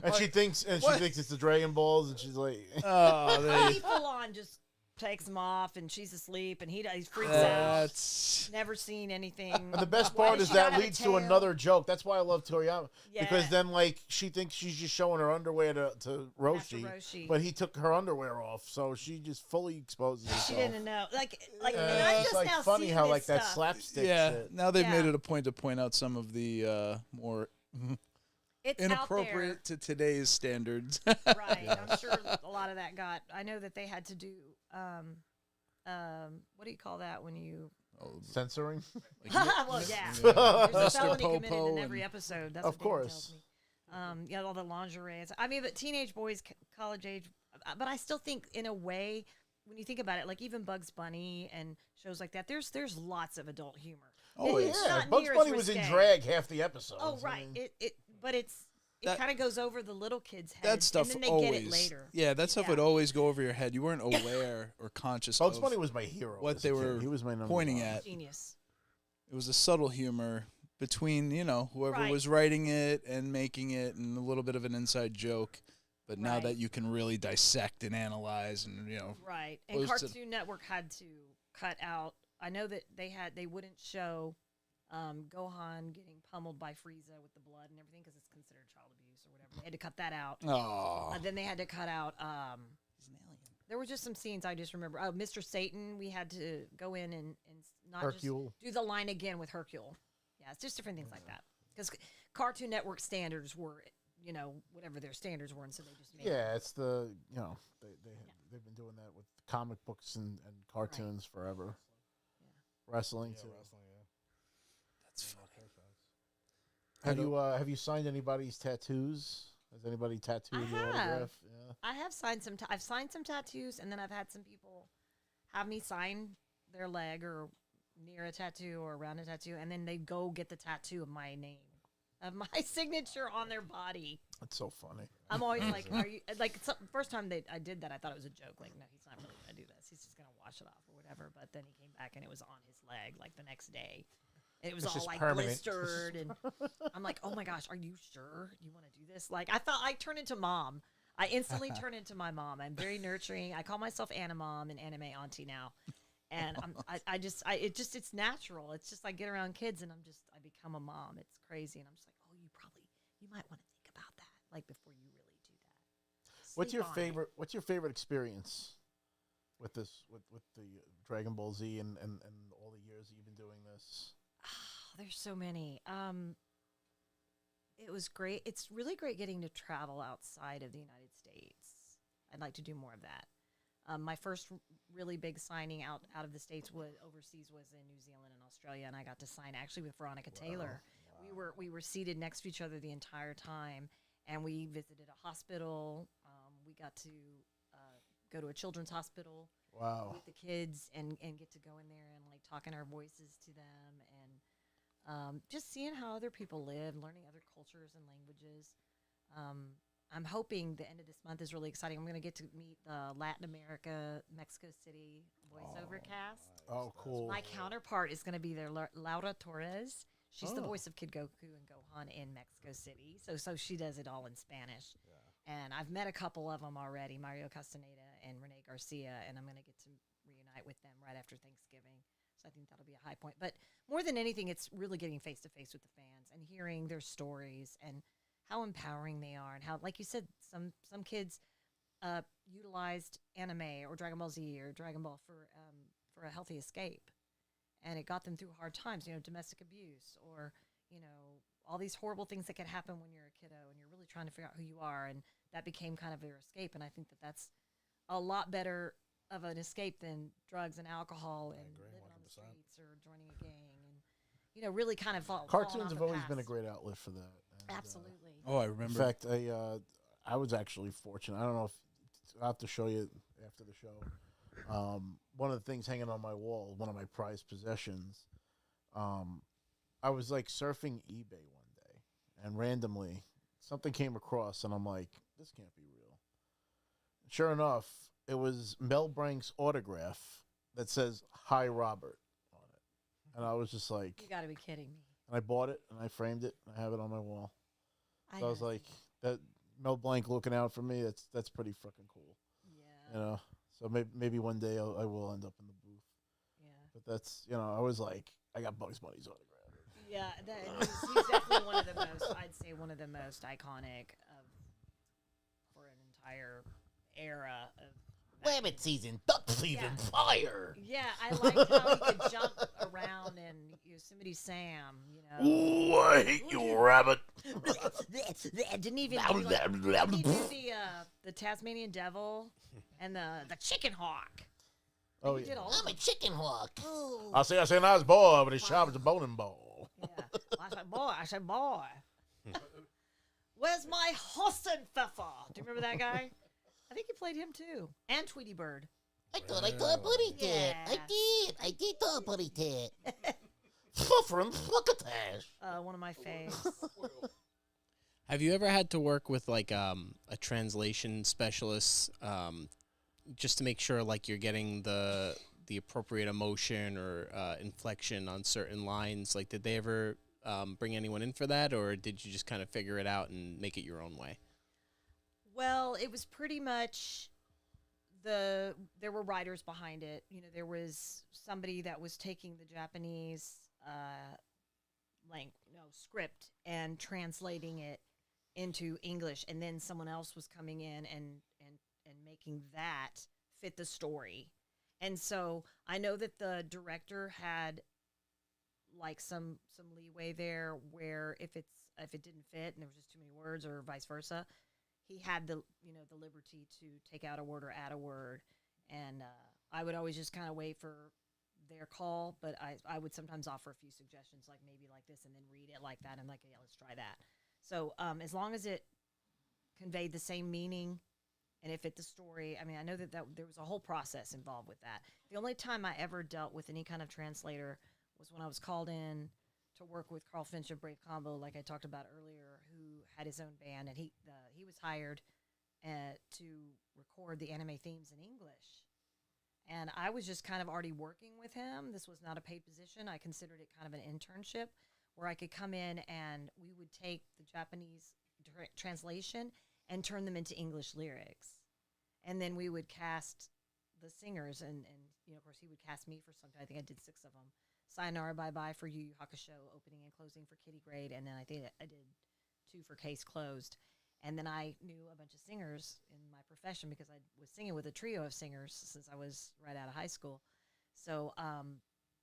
And she thinks it's the Dragon Balls, and she's like, Oh, He full on just takes them off, and she's asleep, and he freaks out. that's Never seen anything. And the best Why part does is she not that have a leads to tail? another joke. That's why I love Toriyama. Yeah. Because then, like, she thinks she's just showing her underwear to Roshi, Roshi. but he took her underwear off, so she just fully exposes herself. She didn't know. Like, and Yeah, I'm it's just like now funny seeing how this like that stuff. slapstick yeah. shit. Now they've made Yeah. it a point to point out some of the more It's inappropriate to today's standards. out there. Right. I'm sure a lot of that got. I know that they had to do. What do you call that when you? Censoring? Well, yeah. Yeah. There's a Mr. felony committed Popo in every and- episode. That's Of what David course. tells me. Yeah, all the lingerie. I mean, but teenage boys, college age. But I still think, in a way, when you think about it, like even Bugs Bunny and shows like that, there's lots of adult humor. Oh, It's yeah. not Bugs near as Bunny was in risque. drag half the episodes. Oh, I right. mean, But it That- kind of goes over the little kids' heads. That stuff and then they always. get it later. Yeah, that stuff Yeah. would always go over your head. You weren't aware or conscious Bugs of Bunny was my hero. what as they a kid. were He was my number pointing one. at. Genius. It was a subtle humor between whoever Right. was writing it and making it, and a little bit of an inside joke. But now Right. that you can really dissect and analyze, and Right. And Opposed to- Cartoon Network had to cut out. I know that they wouldn't show Gohan getting pummeled by Frieza with the blood and everything because it's considered child abuse or whatever. They had to cut that out. oh, Then they had to cut out. There were just some scenes I just remember. Oh, Mr. Satan, we had to go in and not Hercule. just do the line again with Hercule. Yeah, it's just different things like that. Because Cartoon Network standards were, whatever their standards were, and so they just made Yeah, it's the they've been doing that with comic books and cartoons forever. Wrestling too. that's funny. Have you signed anybody's tattoos? Has anybody tattooed I your have. autograph? Yeah. I have signed some. I've signed some tattoos, and then I've had some people have me sign their leg or near a tattoo or around a tattoo, and then they go get the tattoo of my name, of my signature on their body. That's so funny. I'm always like, "Are you like?" First time I did that, I thought it was a joke. Like, no, he's not really gonna do this. He's just gonna wash it off or whatever. But then he came back, and it was on his leg like the next day. And it was It's all just like permanent. blistered, and I'm like, "Oh my gosh, are you sure you want to do this?" Like, I turned into mom. I instantly turn into my mom. I'm very nurturing. I call myself Anna Mom and Anime Auntie now, and it's natural. It's just I get around kids and I become a mom. It's crazy, and I'm just like, oh, you might want to think about that, like before you really do that. What's Sleep your on it. favorite? What's your favorite experience with this with the Dragon Ball Z and all the years that you've been doing this? Oh, there's so many. It was great. It's really great getting to travel outside of the United States. I'd like to do more of that. My first really big signing out of the States was overseas was in New Zealand and Australia, and I got to sign actually with Veronica Taylor. We were seated next to each other the entire time, and we visited a hospital. We got to go to a children's hospital. Wow. With the kids and get to go in there and like talking our voices to them and just seeing how other people live, learning other cultures and languages. I'm hoping the end of this month is really exciting. I'm going to get to meet the Latin America, Mexico City voiceover cast. Oh, cool. My counterpart is going to be there, Laura Torres. She's the voice of Kid Goku and Gohan in Mexico City. So she does it all in Spanish. Yeah. And I've met a couple of them already, Mario Castaneda and Renee Garcia, and I'm going to get to reunite with them right after Thanksgiving. So I think that'll be a high point. But more than anything, it's really getting face-to-face with the fans and hearing their stories and how empowering they are and how, like you said, some kids utilized anime or Dragon Ball Z or Dragon Ball for a healthy escape. And it got them through hard times, domestic abuse or, all these horrible things that can happen when you're a kiddo and you're really trying to figure out who you are. And that became kind of their escape. And I think that that's a lot better of an escape than drugs and alcohol and living on the streets or joining a gang and, really kind of Cartoons have always been a great outlet for that. And, absolutely. I remember. In fact, I was actually fortunate. I don't know if I'll have to show you after the show. One of the things hanging on my wall, one of my prized possessions, I was like surfing eBay one day and randomly something came across and I'm like, this can't be real. Sure enough, it was Mel Brank's autograph that says, "Hi, Robert," on it. And I was just like... You got to be kidding me. And I bought it, and I framed it, and I have it on my wall. So I was like, that Mel Blanc looking out for me, that's pretty freaking cool. Yeah. So maybe one day I will end up in the booth. Yeah. But that's, I was like, I got Bugs Bunny's autograph. Yeah, he's definitely one of the most, I'd say one of the most iconic for an entire era of Rabbit season, duck season, fire. Yeah, I liked how he could jump around in Yosemite Sam, Ooh, I hate you, rabbit. Didn't even do the Tasmanian Devil and the chicken hawk. Oh, yeah. I'm a chicken hawk. Ooh. I say nice boy, but his shop is a bowling ball. Yeah, I said boy. Where's my Hossenpfeffer? Do you remember that guy? I think he played him too. And Tweety Bird. I thought Buddy did. I did thought Buddy did. Fluffer and Fluckatash. One of my faves. Have you ever had to work with like a translation specialist just to make sure like you're getting the appropriate emotion or inflection on certain lines? Like, did they ever bring anyone in for that, or did you just kind of figure it out and make it your own way? Well, it was pretty much there were writers behind it. There was somebody that was taking the Japanese script and translating it into English, and then someone else was coming in and making that fit the story. And so I know that the director had like some leeway there where if it didn't fit and there was just too many words or vice versa, he had the liberty to take out a word or add a word. And I would always just kind of wait for their call, but I would sometimes offer a few suggestions, like maybe like this, and then read it like that. And like, yeah, let's try that. So as long as it conveyed the same meaning and it fit the story, I mean, I know that there was a whole process involved with that. The only time I ever dealt with any kind of translator was when I was called in to work with Carl Finch of Brave Combo, like I talked about earlier, who had his own band, and he was hired to record the anime themes in English. And I was just kind of already working with him. This was not a paid position. I considered it kind of an internship where I could come in and we would take the Japanese translation and turn them into English lyrics. And then we would cast the singers, and of course, he would cast me for something. I think I did 6 of them. Sayonara Bye Bye for Yu Yu Hakusho, opening and closing for Kitty Grade, and then I think I did 2 for Case Closed. And then I knew a bunch of singers in my profession because I was singing with a trio of singers since I was right out of high school. So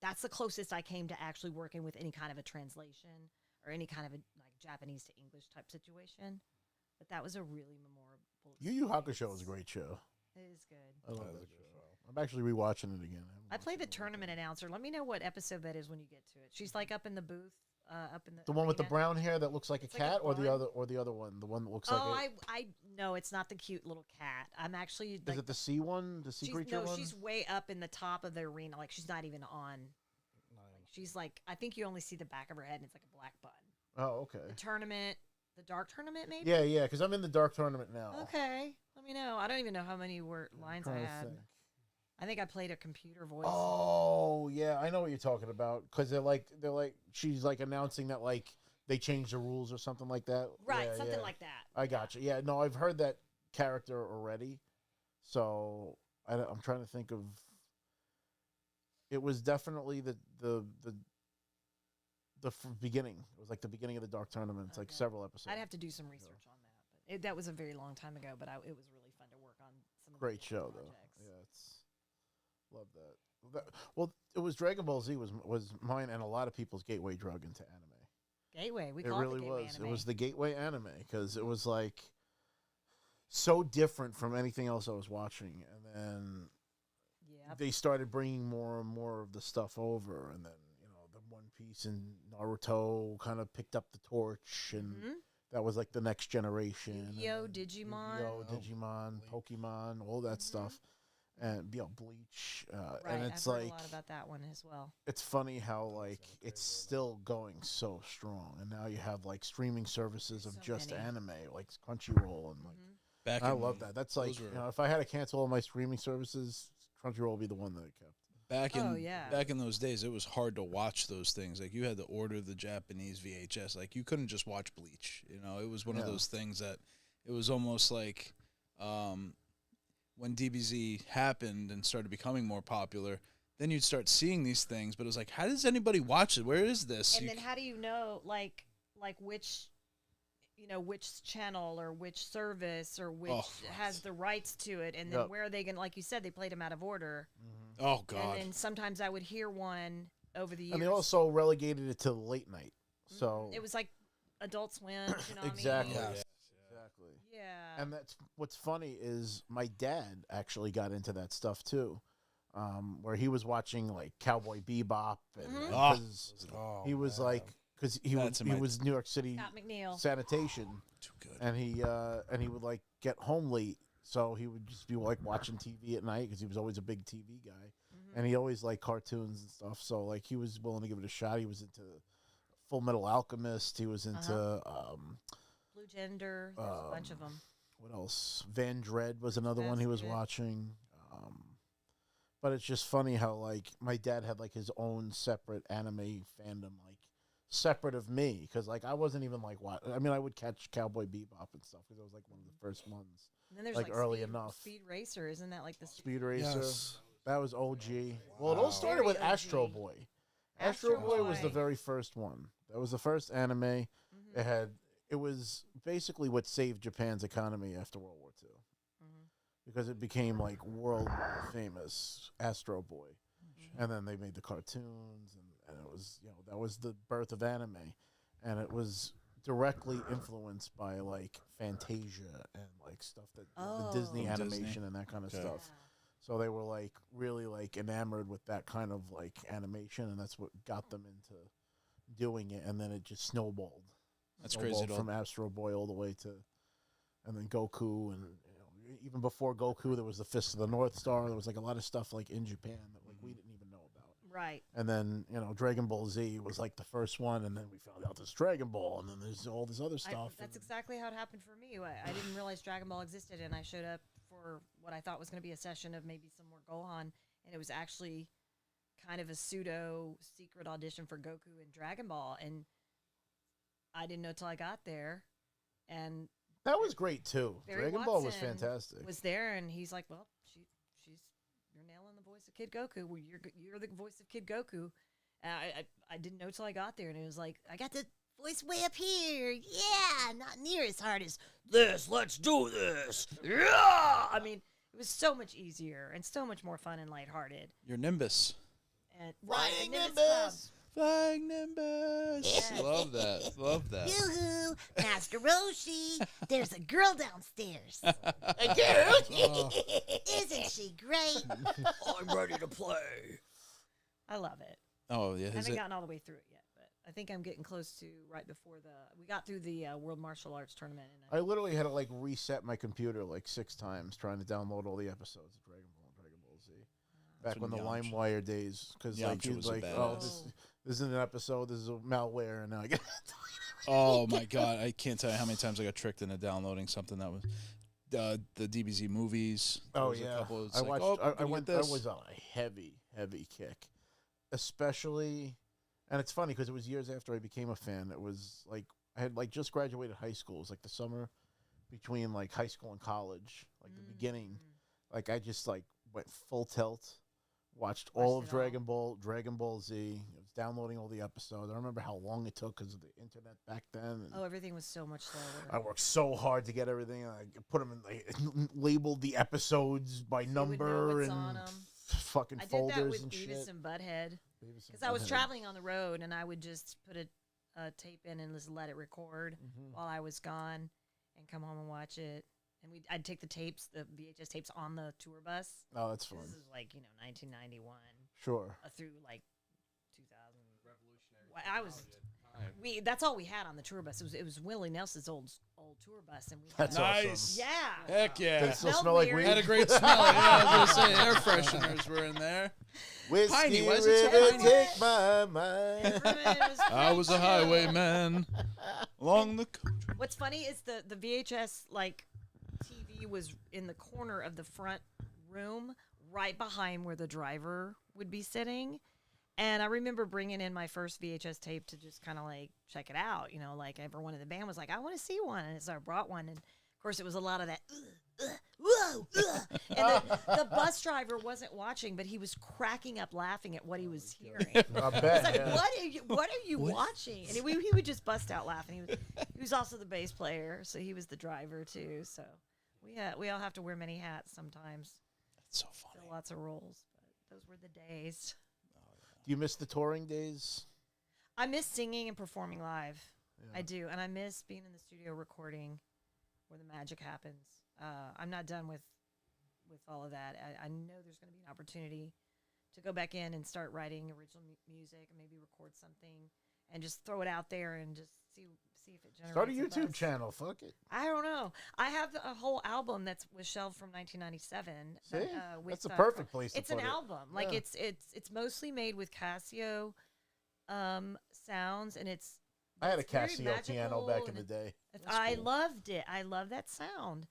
that's the closest I came to actually working with any kind of a translation or any kind of a like Japanese to English type situation. But that was a really memorable. Yu Yu Hakusho is a great show. It is good. I love that show. I'm actually rewatching it again. I play the tournament announcer. Let me know what episode that is when you get to it. She's like up in the booth up in The one with the arena. brown hair that looks like It's a like a cat, or the fawn. other one, the one that looks Oh, like. I no, it's not the cute little cat. I'm actually. Is Like, it the sea one, the sea she's, creature no, one? she's way up in the top of the arena. Like she's not even on. Like, she's like, I think you only see the back of her head, and it's like a black button. Oh, okay. The tournament, the dark tournament, maybe. Yeah, because I'm in the dark tournament now. Okay, let me know. I don't even know how many lines I Trying to had. think. I think I played a computer voice. Oh yeah, I know what you're talking about. Because they're like she's like announcing that like they changed the rules or something like that. Right, Yeah, something yeah. like that. I got you. Yeah, no, I've heard that character already. So I'm trying to think of. It was definitely the beginning. It was like the beginning of the dark tournament. It's like Okay. several episodes. I'd have to do some research on that, but that was a very long time ago. But it was really fun to work on some of the Great different show though. projects. Yeah, it's love that. Well, it was DragonBallZ was mine and a lot of people's gateway drug into anime. Gateway, we It call really it the gateway was. anime. It was the gateway anime because it was like so different from anything else I was watching, and then Yep. they started bringing more and more of the stuff over, and then the One Piece and Naruto kind of picked up the torch, and Mhm. that was like the next generation. and Yu-Gi-Oh, then Digimon. Yu-Gi-Oh, Digimon, Pokemon, all that stuff, and Bleach, Right, and it's I've heard like a lot about that one as well. it's funny how like it's still going so strong, and now you have like streaming services of So just many. anime, like Crunchyroll, and like Back I in- love that. That's like those were- if I had to cancel all my streaming services, Crunchyroll would be the one that I kept. Back in Oh, yeah. back in those days, it was hard to watch those things. Like you had to order the Japanese VHS. Like you couldn't just watch Bleach. It was one of Yeah. those things that it was almost like when DBZ happened and started becoming more popular. Then you'd start seeing these things, but it was like, how does anybody watch it? Where is this? And You then how do you know, like which, which channel or which service or which has the rights to it, and then Yep. where are they going? Like you said, they played them out of order. Oh God! And then sometimes I would hear one over the years. And they also relegated it to late night. So It was like Adult Swim, Toonami. exactly, Yes. exactly. Yeah. And that's what's funny is my dad actually got into that stuff too, where he was watching like Cowboy Bebop, and Mhm. 'cause Oh, he was man. like, because he That's in my- was New York City Scott McNeil. sanitation, Too good. and he would like get home late, so he would just be like watching TV at night because he was always a big TV guy, and he always liked cartoons and stuff. So like he was willing to give it a shot. He was into Full Metal Alchemist. He was into Blue Gender. There's a bunch of them. what else? Van Dread was another one That's he was good. watching. But it's just funny how like my dad had like his own separate anime fandom, like separate of me, because like I wasn't even like I mean I would catch Cowboy Bebop and stuff because it was like one of the first ones. And then there's like, like early Speed, enough. Speed Racer, isn't that like the Speed Racer. Yes. That was OG. Well, it all started Very with OG. Astro Boy. Astro Boy was the very first one. That was the first anime. It was basically what saved Japan's economy after World War II. Because it became like world famous, Astro Boy. And then they made the cartoons, and it was, that was the birth of anime. And it was directly influenced by like Fantasia and like stuff that the Disney From animation Disney. and that kind of Okay. stuff. So they were like really like enamored with that kind of like animation, and that's what got them into doing it. And then it just snowballed. That's crazy. Snowballed from Astro Boy all the way to, and then Goku, and even before Goku, there was the Fist of the North Star. There was like a lot of stuff like in Japan that like we didn't even know about. Right. And then Dragon Ball Z was like the first one, and then we found out there's Dragon Ball, and then there's all this other stuff. That's exactly how it happened for me. I didn't realize Dragon Ball existed, and I showed up for what I thought was going to be a session of maybe some more Gohan, and it was actually kind of a pseudo secret audition for Goku and Dragon Ball, and I didn't know till I got there, and That was great too. Barry Dragon Ball was Watson fantastic. Was there, and he's like, "Well, you're nailing the voice of Kid Goku. Well, you're the voice of Kid Goku." And I didn't know till I got there, and it was like, I got the voice way up here. Yeah, not near as hard as this. Let's do this. Yeah. I mean, it was so much easier and so much more fun and lighthearted. Your Nimbus. And Flying Nimbus Nimbus! Flying Nimbus. Yes. Love that. Love that. Yoo-hoo, Master Roshi, there's a girl downstairs. A girl? Isn't she great? I'm ready to play. I love it. Oh yeah. I haven't gotten all the way through it yet, but I think I'm getting close to right before we got through the World Martial Arts Tournament. And I literally had to like reset my computer like 6 times trying to download all the episodes of Dragon Ball and Dragon Ball Z. Back when the LimeWire days, because like he was like, oh, this isn't an episode, this is a malware, and now I get. Oh my god, I can't tell you how many times I got tricked into downloading something that was the DBZ movies. Oh yeah, I watched. I was on a heavy kick, especially, and it's funny because it was years after I became a fan. It was like I had like just graduated high school. It was like the summer between like high school and college, like the beginning. Like I just like went full tilt. Watched all of Dragon Ball Z. I was downloading all the episodes. I remember how long it took because of the internet back then. Oh, everything was so much slower. I worked so hard to get everything. I put them in, like, labeled the episodes by number and fucking folders and shit. I did that with Beavis and Butthead. Because I was traveling on the road and I would just put a tape in and just let it record while I was gone and come home and watch it. And I'd take the tapes, the VHS tapes, on the tour bus. Oh, that's fun. This is like 1991. Sure. Through like 2000. Revolutionary. That's all we had on the tour bus. It was Willie Nelson's old tour bus, and we. That's nice. Awesome. Yeah. Heck yeah. Did it still smell like weed? Had a great smell. Yeah, I was gonna say air fresheners were in there. Whiskey Piney, why is River, it so piney? take my mind. I was a highwayman along the country. What's funny is the VHS like TV was in the corner of the front room, right behind where the driver would be sitting. And I remember bringing in my first VHS tape to just kind of like check it out. You know, like everyone in the band was like, I want to see one. And so I brought one. And of course, it was a lot of that. And the bus driver wasn't watching, but he was cracking up laughing at what he was hearing. I bet. He's like, what are you watching? And he would just bust out laughing. He was also the bass player, so he was the driver too. So we all have to wear many hats sometimes. That's so funny. Fill lots of roles, but those were the days. Do you miss the touring days? I miss singing and performing live. Yeah. I do, and I miss being in the studio recording where the magic happens. I'm not done with all of that. I know there's going to be an opportunity to go back in and start writing original music and maybe record something and just throw it out there and just see if it generates. Start a YouTube channel. Fuck it. I don't know. I have a whole album that was shelved from 1997. See? With, that's a perfect place to it's put an it. album. Like it's mostly made with Casio sounds, and I had a very Casio piano back in the day. I loved it. I love that sound.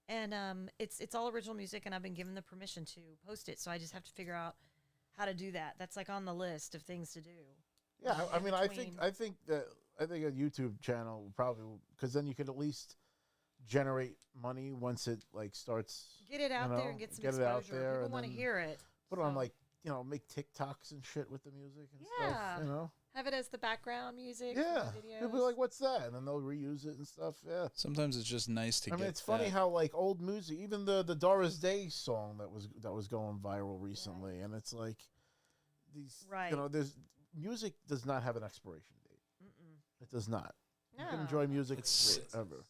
And it's all original music, and I've been given the permission to post it, so I just have to figure out how to do that. That's like on the list of things to do. Yeah, I mean, I think a YouTube channel will probably, because then you could at least generate money once it like starts. Get it out there and get some exposure. It out there. People want to hear it. Put it on like make TikToks and shit with the music and stuff. You know. Have it as the background music. Yeah, for the videos. they'll be like, "What's that?" And then they'll reuse it and stuff. Yeah. Sometimes it's just nice to. I mean, it's funny how like old music, even the Doris Day song that was going viral recently, and it's like these. Right. You know, there's music does not have an expiration date. It does not. No. You can enjoy music forever.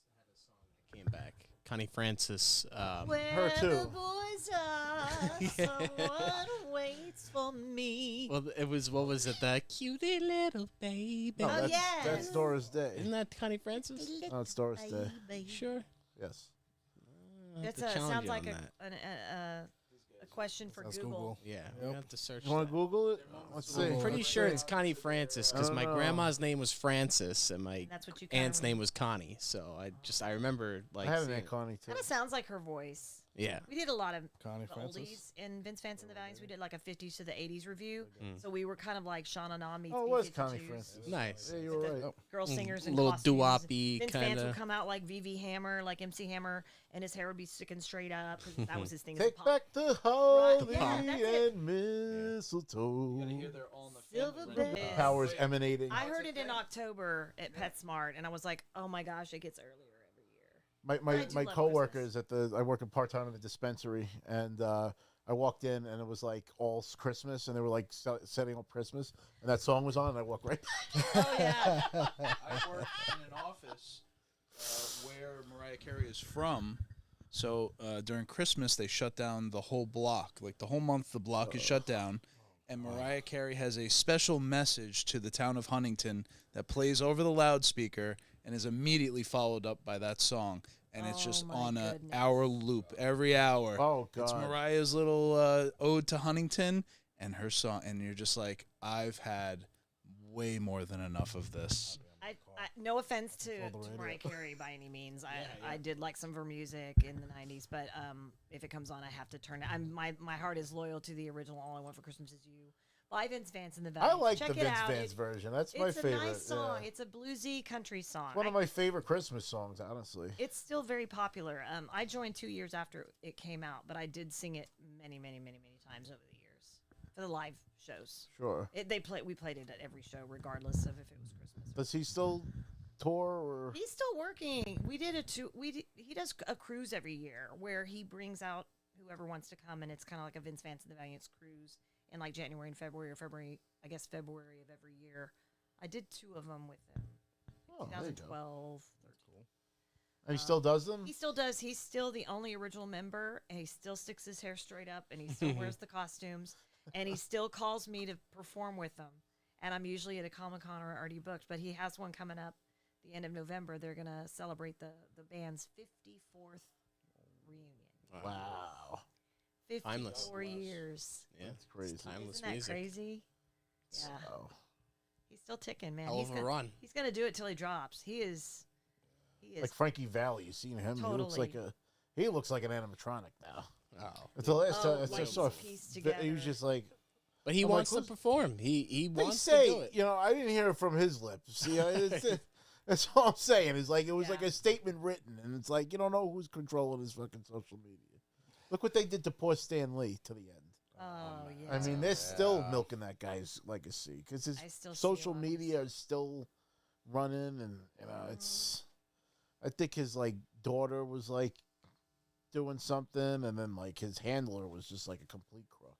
Came back. Connie Francis. Her too. The boys are, someone waits for me. Well, it was, what was it? The cutie little baby. No, that's Doris Day. Isn't that Connie Francis? No, it's Doris Day. Sure. Yes. That sounds like a question for Google. Yeah, we have to search. You want to Google it? Let's see. I'm pretty sure it's Connie Francis because my grandma's name was Francis and my aunt's name was Connie. So I remember like. I had an Aunt Connie too. Kind of sounds like her voice. Yeah. We did a lot of Connie the Francis. oldies in Vince Vance and the Valiants. We did like a 50s to the 80s review. So we were kind of like Shauna Na meets Oh, it was B-52s. Connie Francis. Nice. Yeah, you were right. Girl singers and little costumes. doo-wop-y Vince Vance kinda. would come out like VV Hammer, like MC Hammer, and his hair would be sticking straight up because that was his thing. Take back the holly yeah, that's it. and mistletoe. Silver bells. Powers emanating. I heard it in October at PetSmart, and I was like, "Oh my gosh, it gets earlier every year." My coworkers I work in part time at a dispensary, and I walked in and it was like all Christmas, and they were like setting up Christmas, and that song was on, and I walked right back. Oh yeah. I work in an office where Mariah Carey is from. So during Christmas, they shut down the whole block. Like the whole month, the block is shut down. And Mariah Carey has a special message to the town of Huntington that plays over the loudspeaker and is immediately followed up by that song. And it's just on an hour loop every hour. Oh, God. It's Mariah's little ode to Huntington and her song. And you're just like, I've had way more than enough of this. No offense to Mariah Carey by any means. I did like some of her music in the 90s, but if it comes on, I have to turn it. My heart is loyal to the original All I Want for Christmas Is You by Vince Vance in the Valley. I like Check the Vince out. Vance version. That's my favorite. It's a nice song. Yeah. It's a bluesy country song. It's one of my favorite Christmas songs, honestly. It's still very popular. I joined 2 years after it came out, but I did sing it many, many, many, many times over the years for the live shows. Sure. We played it at every show, regardless of if it was Christmas. Does he still tour? Or? He's still working. He does a cruise every year where he brings out whoever wants to come, and it's kind of like a Vince Vance and the Valiants cruise in like January and February, or February of every year. I did 2 of them with him. 2012. Cool. And he still does them? He still does. He's still the only original member, and he still sticks his hair straight up, and he still wears the costumes, and he still calls me to perform with them. And I'm usually at a Comic-Con or already booked, but he has one coming up the end of November. They're going to celebrate the band's 54th reunion. Wow. 54 Timeless. years. Yeah, that's crazy. Timeless Isn't that music. crazy? Yeah. So. He's still ticking, man. Hell of a run. He's going to do it till he drops. He is. Like Frankie Valli. You seen him? Totally. He looks like an animatronic now. Oh. It's the last time. like It's sort pieced of. together. He was just like. But he I'm wants like, to perform. He They wants say, to do it. you know, I didn't hear it from his lips. See, that's all I'm saying. It's like it was like a statement written, and it's like you don't know who's controlling his fucking social media. Look what they did to poor Stan Lee to the end. Oh, yeah. I mean, they're still milking that guy's legacy because his social media is still running, and you know, it's. I think his like daughter was like doing something, and then like his handler was just like a complete crook,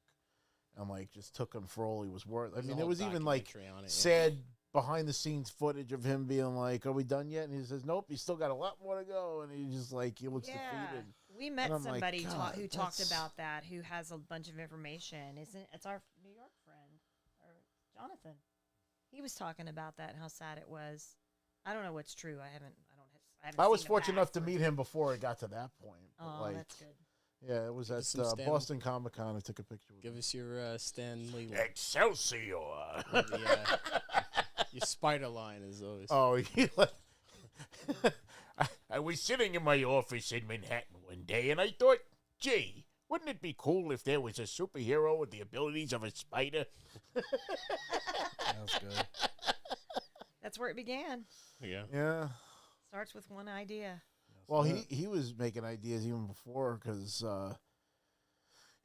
and like just took him for all he was worth. I mean, it was even like sad behind the scenes footage of him being like, "Are we done yet?" And he says, "Nope, he's still got a lot more to go." And he just like he looks defeated. We met somebody like, who talked about that, who has a bunch of information. It's our New York friend, or Jonathan. He was talking about that and how sad it was. I don't know what's true. I haven't I was fortunate enough to meet him before it got to that point. Oh, like, that's good. Yeah, it was at Boston Comic Con. I took a picture with him. Give us your Stan Lee. Excelsior. Your spider line is always. Oh, he like. I was sitting in my office in Manhattan one day, and I thought, gee, wouldn't it be cool if there was a superhero with the abilities of a spider? That's good. That's where it began. Yeah. Yeah. Starts with one idea. Well, he was making ideas even before because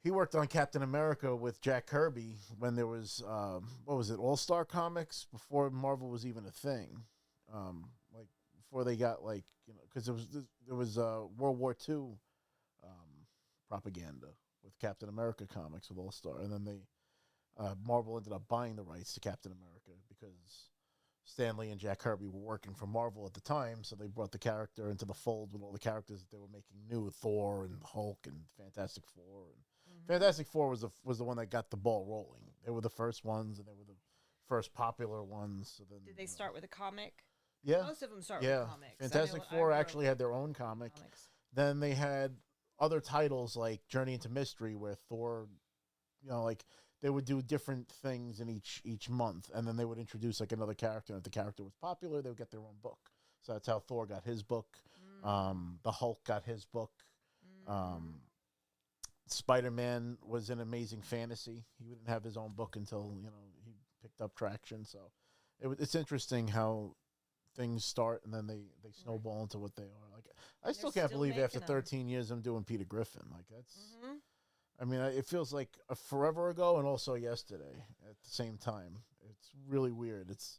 he worked on Captain America with Jack Kirby when there was what was it, All-Star Comics, before Marvel was even a thing. Like before they got like, you know, because there was World War II propaganda with Captain America comics with All-Star, and then Marvel ended up buying the rights to Captain America because Stan Lee and Jack Kirby were working for Marvel at the time, so they brought the character into the fold with all the characters that they were making new, Thor and Hulk and Fantastic Four. And Fantastic Four was the one that got the ball rolling. They were the first ones, and they were the first popular ones. So then, Did they start with a comic? Yeah. Most of them start with comics. Fantastic Four actually had their own comic. Then they had other titles like Journey into Mystery, where Thor, you know, like they would do different things in each month, and then they would introduce like another character. And if the character was popular, they would get their own book. So that's how Thor got his book. The Hulk got his book. Spider-Man was an Amazing Fantasy. He wouldn't have his own book until, you know, he picked up traction. So it's interesting how things start and then they snowball into what they are. Like I still can't believe after 13 years I'm doing Peter Griffin. Like that's. I mean, it feels like a forever ago and also yesterday at the same time. It's really weird. It's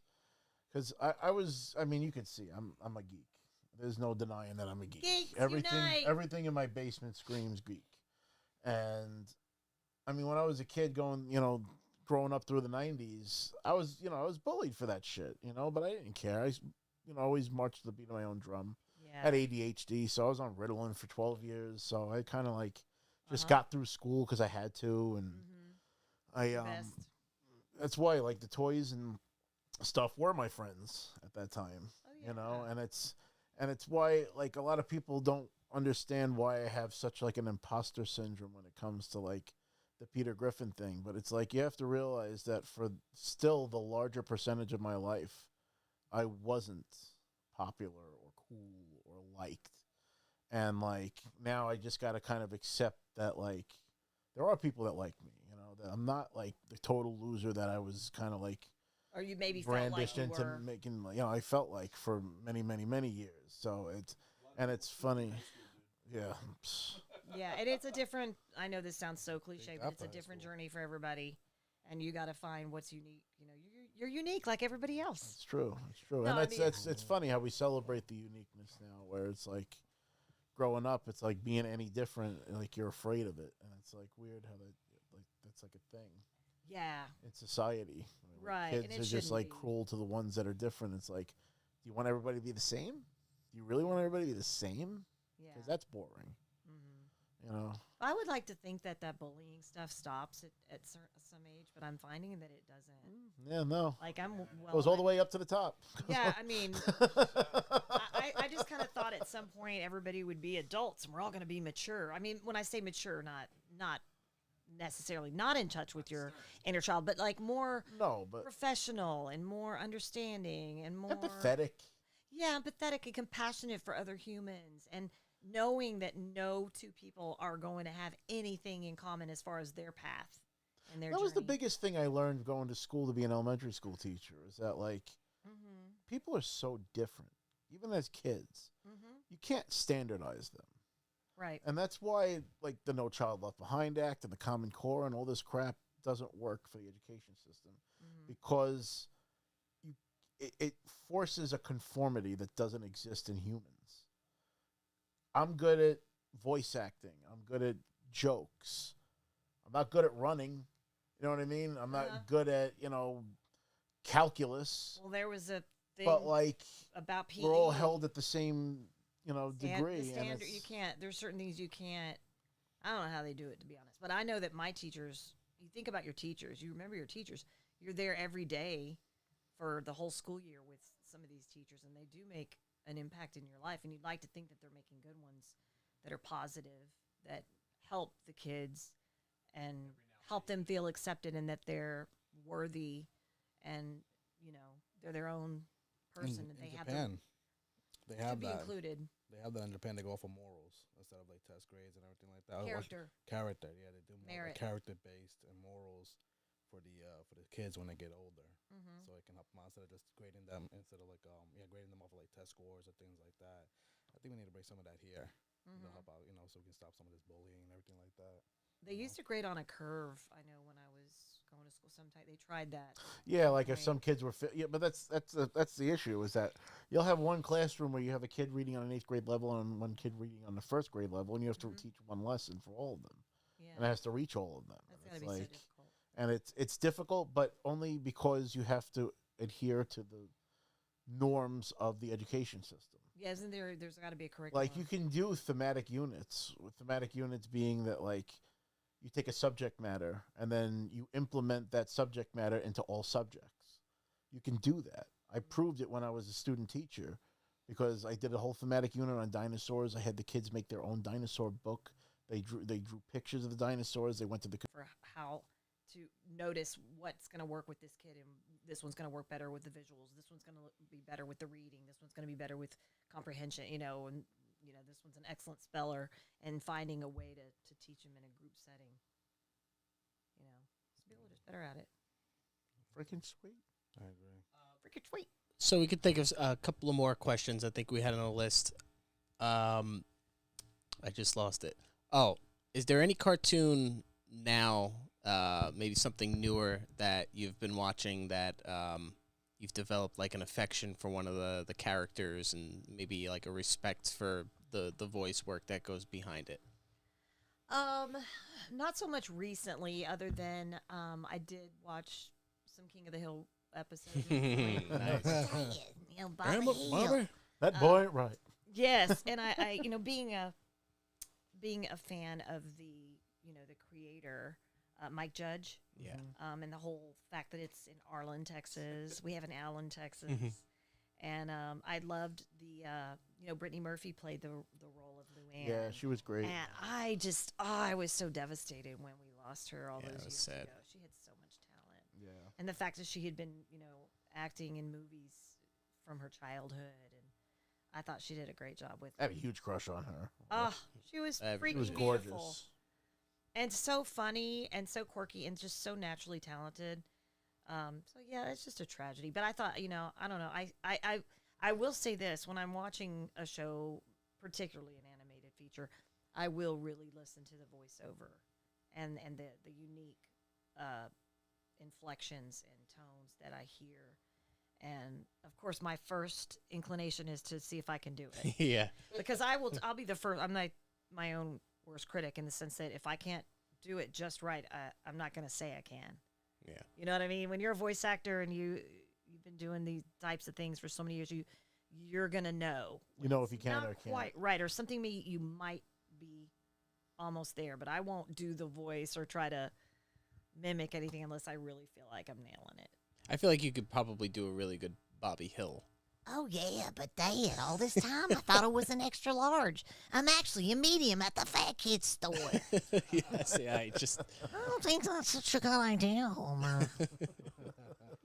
because I mean, you can see I'm a geek. There's no denying that I'm a geek. Geeks Everything in my basement screams geek. And I mean, when I was a kid growing up through the 90s, I was bullied for that shit, but I didn't care. I always marched to the beat of my own drum. Yeah. I had ADHD, so I was on Ritalin for 12 years. So I kind of like just got through school because I had to, and that's why like the toys and stuff were my friends at that time. Oh, You know, and it's why like a lot of people don't understand why I have such like an imposter syndrome when it comes to like the Peter Griffin thing. But it's like you have to realize that for still the larger percentage of my life, I wasn't popular or cool or liked. And like now I just got to kind of accept that like there are people that like me, you know, that I'm not like the total loser that I was kind of like Or you maybe felt like brandished you into were. making, you know, I felt like for many, many, many years. So it's funny. Yeah. Yeah, and it's a different. I know this sounds so cliche, but it's a after high different school. journey for everybody, and you got to find what's unique. You know, you're unique like everybody else. It's true. It's true. No, And I it's funny how we celebrate the uniqueness now, where it's like growing up, it's like being any different, and like you're afraid of it, and it's like weird how that's like a thing Yeah, in society. Where Right, and Kids it are just shouldn't like be. cruel to the ones that are different. It's like, do you want everybody to be the same? Do you really want everybody to be the same? yeah. Because that's boring. hmm You know. I would like to think that bullying stuff stops at some age, but I'm finding that it doesn't. Yeah. No. Like I'm well, Goes all the way up to the top. Yeah, I mean, I just kind of thought at some point everybody would be adults and we're all going to be mature. I mean, when I say mature, not necessarily not in touch with your inner child, but like more No, but professional and more understanding and more empathetic. Yeah, empathetic and compassionate for other humans, and knowing that no two people are going to have anything in common as far as their path and their That was the journey. biggest thing I learned going to school to be an elementary school teacher, is that like Mm-hmm. people are so different, even as kids. Mm-hmm. You can't standardize them. Right. And that's why like the No Child Left Behind Act and the Common Core and all this crap doesn't work for the education system, Mm-hmm. because it forces a conformity that doesn't exist in humans. I'm good at voice acting. I'm good at jokes. I'm not good at running. You know what I mean? I'm Uh-huh. not good at, you know, calculus. Well, there was a thing But like about PE. we're all held at the same, you know, The degree. and standard, you it's- can't. There's certain things you can't. I don't know how they do it, to be honest. But I know that my teachers. You think about your teachers. You remember your teachers. You're there every day for the whole school year with some of these teachers, and they do make an impact in your life. And you'd like to think that they're making good ones that are positive, that help the kids and help them feel accepted and that they're worthy, and you know they're their own person and in they have Japan, they to have be that. included. They have that in Japan. They go for morals instead of like test grades and everything like that. I watched- Character. Character. Yeah, they do more Merit. like character based and morals for the kids when they get older. Mm-hmm. So it can help them out instead of just grading them instead of like grading them off of like test scores or things like that. I think we need to bring some of that here. Mm-hmm. To help out, so we can stop some of this bullying and everything like that. They used to grade on a curve. I know when I was going to school, sometimes they tried that. Yeah, like if Right. some kids were yeah, but that's the issue, is that you'll have one classroom where you have a kid reading on an 8th grade level and one kid reading on the 1st grade level, and you have to teach one lesson for all of them, Yeah, and it has to reach all of them. that's And gotta it's be so like, difficult. and it's difficult, but only because you have to adhere to the norms of the education system. Yeah, isn't there? There's got to be a curriculum. Like you can do thematic units, with thematic units being that like you take a subject matter and then you implement that subject matter into all subjects. You can do that. I proved it when I was a student teacher, because I did a whole thematic unit on dinosaurs. I had the kids make their own dinosaur book. They drew pictures of the dinosaurs. They went to the for how to notice what's going to work with this kid, and this one's going to work better with the visuals. This one's going to be better with the reading. This one's going to be better with comprehension. And this one's an excellent speller, and finding a way to teach them in a group setting. So people are just better at it. freaking sweet. I agree. Freaking sweet. So we could think of a couple of more questions I think we had on the list. I just lost it. Oh, is there any cartoon now, maybe something newer that you've been watching that you've developed like an affection for one of the characters and maybe like a respect for the voice work that goes behind it? Not so much recently, other than I did watch some King of the Hill episodes. Nice. Bobby. That boy, right? Yes, and I being a fan of the creator, Mike Judge. Yeah. And the whole fact that it's in Arlen, Texas. We have an Allen, Texas. And I loved Brittany Murphy played the role of Luann. Yeah, she was great. And I was so devastated when we lost her all those years sad. ago. She had so much talent. Yeah. And the fact that she had been, acting in movies from her childhood, and I thought she did a great job with. I have a huge crush on her. Oh, she was freaking She was gorgeous. beautiful. And so funny and so quirky and just so naturally talented. So yeah, it's just a tragedy. But I thought, I don't know. I will say this: when I'm watching a show, particularly an animated feature, I will really listen to the voiceover and the unique inflections and tones that I hear. And of course, my first inclination is to see if I can do it. Yeah. Because I'll be the first. I'm like my own worst critic in the sense that if I can't do it just right, I'm not going to say I can. Yeah. You know what I mean? When you're a voice actor and you've been doing these types of things for so many years, you're going to know. You know if you can Not or can't. quite right, or something you might be almost there, but I won't do the voice or try to mimic anything unless I really feel like I'm nailing it. I feel like you could probably do a really good Bobby Hill. Oh, yeah, but Dad, all this time I thought it was an extra large. I'm actually a medium at the fat kid's store. Yes, yeah, I don't think that's such a good idea, Homer.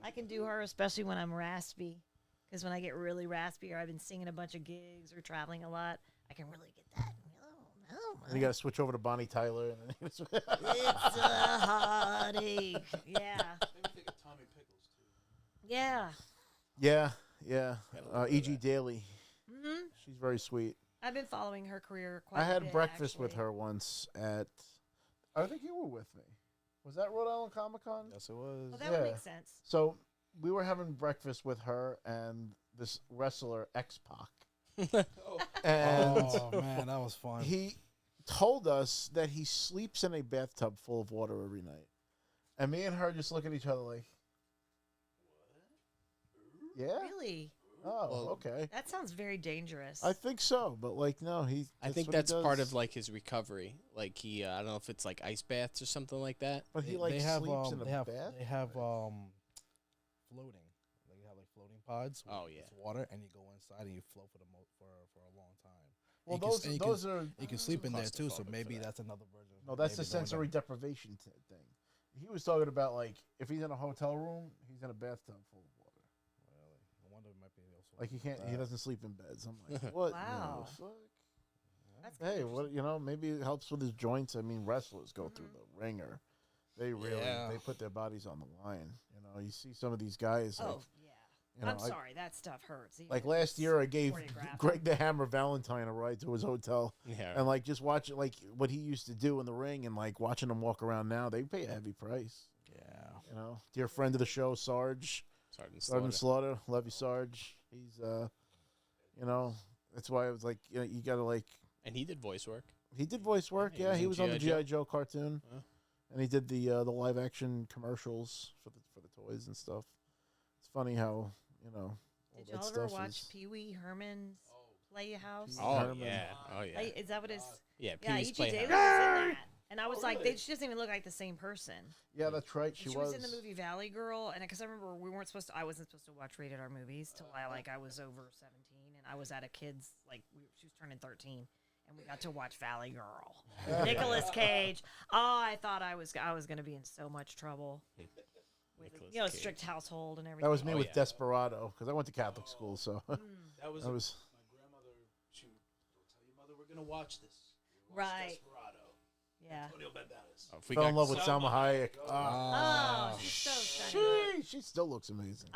I can do her, especially when I'm raspy. Because when I get really raspy or I've been singing a bunch of gigs or traveling a lot, I can really get that. And you got to switch over to Bonnie Tyler. And then It's a heartache. Yeah. Maybe think of Tommy Pickles, too. Yeah. Yeah. E.G. Daly. Mm-hmm. She's very sweet. I've been following her career quite I a had bit, breakfast with actually. her once at. I think you were with me. Was that Rhode Island Comic Con? Yes, it was. Well, that would make sense. So we were having breakfast with her and this wrestler X-Pac. And oh man, that was fun. He told us that he sleeps in a bathtub full of water every night. And me and her just look at each other like, what? Yeah? Really? Oh, okay. That sounds very dangerous. I think so, but like, no, I think that's part of like his recovery. Like he, I don't know if it's like ice baths or something like that. But he like sleeps in a bath? They have floating. They have like floating pods. Oh, with yeah. water, and you go inside and you float for a long time. Well, You can- those are you can sleep in there too, so claustrophobic maybe for that. that's another version. No, that's the maybe going sensory down. deprivation thing. He was talking about like if he's in a hotel room, he's in a bathtub full of water. Really? I wonder if it might be also Like he can't, he that. doesn't sleep in beds. I'm like, what? Wow. The fuck? That's Hey, what? Maybe it helps with his joints. I mean, wrestlers go through the ringer. They really they put their bodies on the line. You see some of these guys. Like, Oh, yeah. I'm sorry. That stuff hurts. Even Like if last it's year, I gave choreographed. Greg the Hammer Valentine a ride to his hotel, Yeah. and like just watch like what he used to do in the ring, and like watching him walk around now, they pay a heavy price. Yeah. Dear friend of the show, Sarge. Sergeant Slaughter. Love you, Sarge. He's that's why I was like, you gotta like. And he did voice work. He did voice work. he Yeah, was he in was on the G.I. G.I. Joe cartoon, and he did the live action commercials for the toys and stuff. It's funny how all Did that y'all stuff ever is- watch Pee Wee Herman's Playhouse? Oh Herman. yeah. Oh yeah. Is that what his? Yeah. Yeah, Pee-wee's E.G. Daly was in Playhouse. that. And I was like, she doesn't even look like the same person. Yeah, that's right. She was in the movie Valley Girl, and because I remember I wasn't supposed to watch rated R movies till I was over 17, and I was at a kid's she was turning 13, and we got to watch Valley Girl. Nicolas Cage. Oh, I thought I was going to be in so much trouble. With, strict household and everything. That was me with Desperado because I went to Catholic school, so That was, that was my grandmother. She would tell your mother, "We're gonna watch this." Right. Desperado. Yeah. Antonio Banderas. If we fell got in love with Salma Hayek. Oh, she's so stunning. She still looks amazing.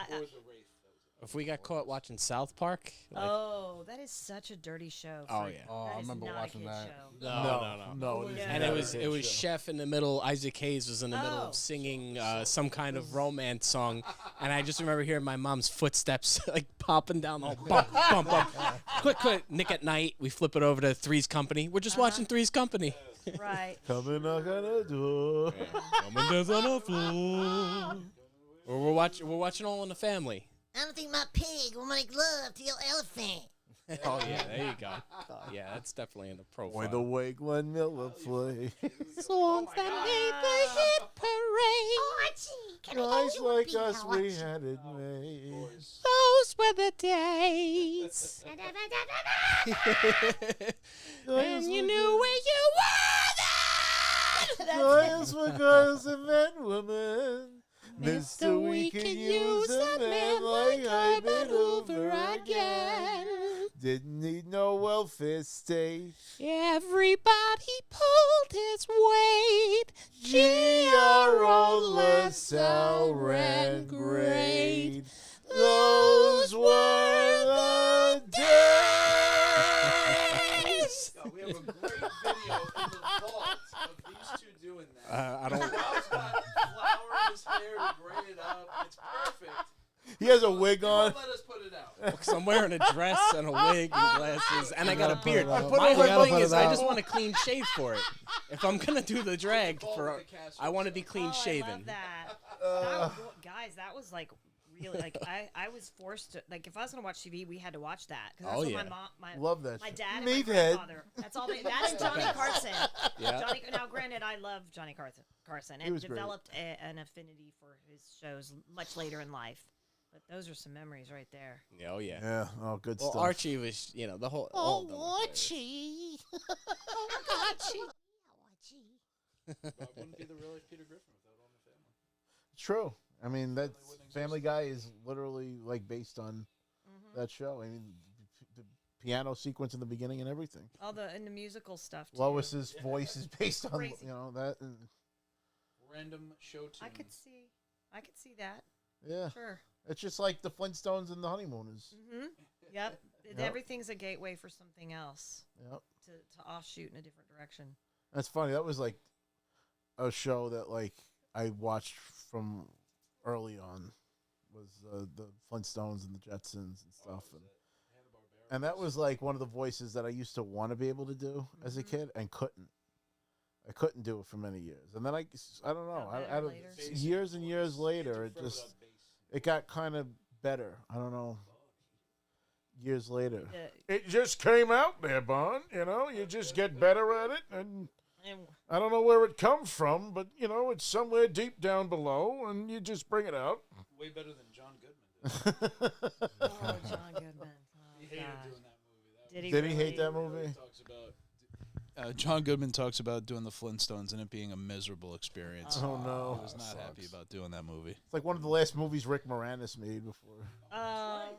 If we got caught watching South Park. Oh, that is such a dirty show. Oh, for- yeah. Oh, that I is remember not a watching kid's that. show. No, it is And not it a was kid's show. Chef in the middle. Isaac Hayes was in the middle Oh. of singing some kind of romance song, and I just remember hearing my mom's footsteps like popping down the hall. Bump, bump, bump. Quick. Nick at night. We flip it over to Three's Company. We're just watching Three's Company. Right. Coming knock on the door. Coming down on the floor. Or we're watching All in the Family. I don't think my pig will make love to your elephant. Oh yeah, there you go. Yeah, that's definitely in the profile. Boy, the way Glenn Miller play. Songs that made the hit parade. Archie, can I Guys get you a like beat us, now, we Archie? had it made. Those were the days. And you knew where you were then. Girls were girls and men were men. Mister, we can use a man like I bet over again. Didn't need no welfare state. Everybody pulled his weight. G.R.O. LaSalle ran great. Those were the days. We have a great video in the vault of these two doing that. I don't. Rob's got flour in his hair to braid it up. It's perfect. He has a wig He on. won't let us put it out. Because I'm wearing a dress and a wig and glasses, and I got a beard. out. My You gotta whole thing put is it I out. just want a clean shave for it. If I'm gonna do the drag for, I want to be clean I shaven. love that. Guys, that was like really like I was forced to like if I was gonna watch TV, we had to watch that because that's Oh, what yeah. my mom, Love that my shit. dad, and my Meathead. grandfather. That's all. That and Johnny Carson. Yeah. Now, granted, I love Johnny Carson, He and was great. developed an affinity for his shows much later in life. But those are some memories right there. Oh yeah. Yeah, oh, good Well, stuff. Archie was, the whole. all of them were great. Archie. Archie. Rob wouldn't be the real life Peter Griffin without All in the Family. True. I mean, that Family Guy is literally like based on that show. I mean, the piano sequence in the beginning and everything. All the musical stuff. Too. Lois's voice is based on Crazy. that. And, Random show tune. I could see that. yeah, Sure. it's just like the Flintstones and the Honeymooners. Mm-hmm. Yep. Everything's a gateway for something else Yep. to offshoot in a different direction. That's funny. That was like a show that like I watched from early on was the Flintstones and the Jetsons and stuff, and that was like one of the voices that I used to want to be able to do as a kid and couldn't. I couldn't do it for many years, and then I don't know. Years and years later, it got kind of better. I don't know. Years later, It just came out there, Bond. You just get better at it, and I don't know where it comes from, but it's somewhere deep down below, and you just bring it out. Way better than John Goodman Oh, John Goodman. Oh, He hated gosh. doing that movie. Did he Did he really? hate that movie? Talks about John Goodman talks about doing the Flintstones and it being a miserable experience. Oh, no. He was not happy about doing that movie. It's like one of the last movies Rick Moranis made before.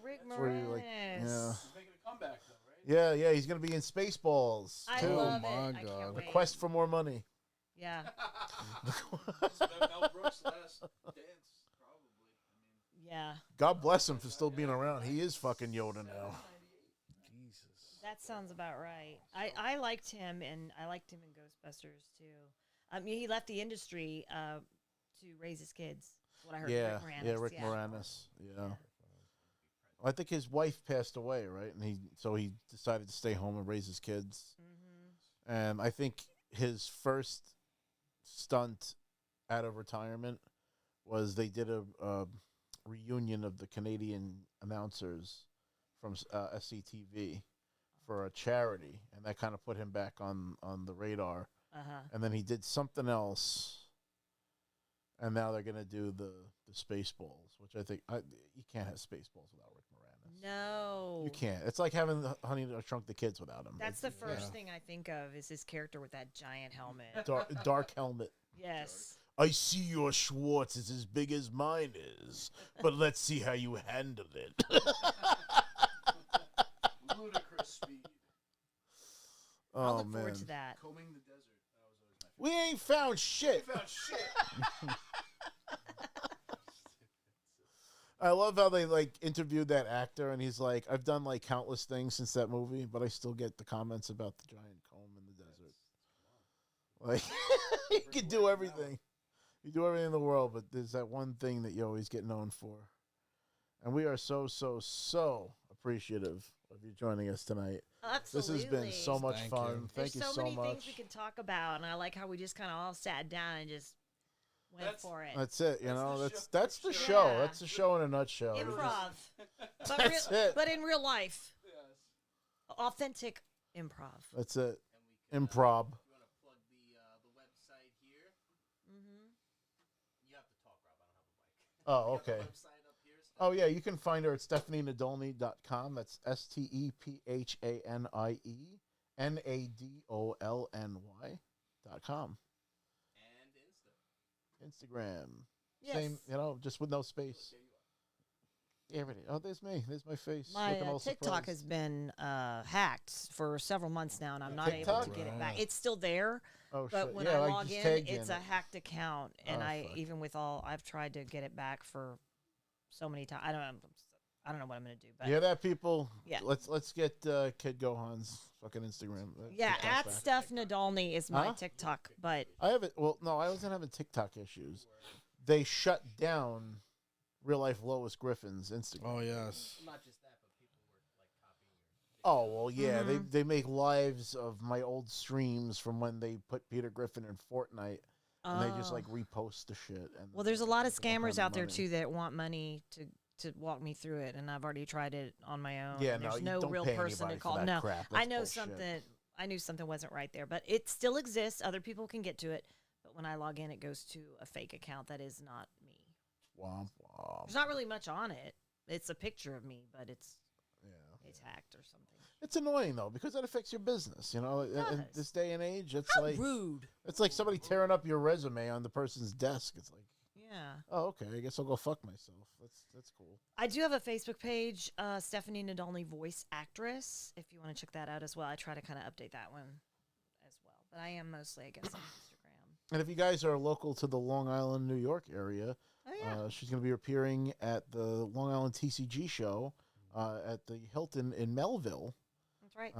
Rick Where you, Moranis. like, yeah. He's making a comeback though, right? Yeah, he's gonna be in Spaceballs I too. love my it. I God. can't The wait. Quest for More Money. Yeah. It's about Mel Brooks' last dance, probably. Yeah. God bless him for still being around. He is fucking Yoda now. That sounds about right. I liked him, and I liked him in Ghostbusters too. I mean, he left the industry to raise his kids. That's what I heard. Yeah, Rick Moranis. Rick Moranis. Yeah. I think his wife passed away, right? And he decided to stay home and raise his kids. Mm-hmm. And I think his first stunt out of retirement was they did a reunion of the Canadian announcers from SCTV for a charity, and that kind of put him back on the radar. And then he did something else, and now they're gonna do the Spaceballs, which I think you can't have Spaceballs without Rick Moranis. No, You can't. It's like having Honey I Shrunk the Kids without him. That's the first thing I think of is his character with that giant helmet. Dark helmet. Yes. I see your Schwartz is as big as mine is, but let's see how you handle it. Ludicrous speed. I'll Oh look man. forward to that. Combing the desert. That was always my We ain't found shit. favorite. Shit. I love how they like interviewed that actor, and he's like, "I've done like countless things since that movie, but I still get the comments about the giant comb in the desert." Like, you can do everything. You do everything in the world, but there's that one thing that you always get known for. And we are so appreciative of you joining us tonight. Absolutely. This has been so much fun. Thank There's you so so many much. things we can talk about, and I like how we just kind of all sat down and just went for it. That's it. You know, that's the show. show. Yeah. That's the show in a nutshell. Improv. That's it. But in real life. Authentic improv. That's it. Improv. You want to plug the website here? Mm-hmm. You have to talk, Rob. I don't have a mic. Oh, You have the okay. website up here, Oh, yeah, you can find her at stephanienadolny.com. That's StephanieNadolny.com. And Instagram. Yes. Same, just with no space. Everything. Oh, there's me. There's my face. My looking all TikTok surprised. has been hacked for several months now, and I'm not able to TikTok? get it back. It's still there, Oh, but shit. when Yeah, I I log just in, tagged you it's in a it. hacked account, and Oh, I fuck. even with all I've tried to get it back for so many times. I don't know what I'm gonna do, but You hear that, people? Yeah. Let's get Kid Gohan's fucking Instagram. yeah, TikTok at back. Steph Nadolny is my Huh? TikTok, but I have it. Well, no, I wasn't having TikTok issues. They shut down Real Life Lois Griffin's Instagram. Oh yes. not just that, but people were like copying your. Oh, well, yeah. Mhm. They make lives of my old streams from when they put Peter Griffin in Fortnite, and they just Oh. like repost the shit. And Well, there's a lot of make all scammers kinds out there money. too that want money to walk me through it, and I've already tried it on my own. Yeah, and no, there's you no don't real pay person to anybody for call. that No, crap. I That's know bullshit. something. I knew something wasn't right there, but it still exists. Other people can get to it, but when I log in, it goes to a fake account that is not me. Womp womp. There's not really much on it. It's a picture of me, but it's hacked or something. It's annoying though because that affects your business. In does. this day and age, it's How like rude. it's like somebody tearing up your resume on the person's desk. It's like, Yeah. oh, okay, I guess I'll go fuck myself. That's cool. I do have a Facebook page, Stephanie Nadolny Voice Actress, if you want to check that out as well. I try to kind of update that one as well. But I am mostly, I guess, on Instagram. And if you guys are local to the Long Island, New York area, Oh, yeah. she's going to be appearing at the Long Island TCG show at the Hilton in Melville. That's right.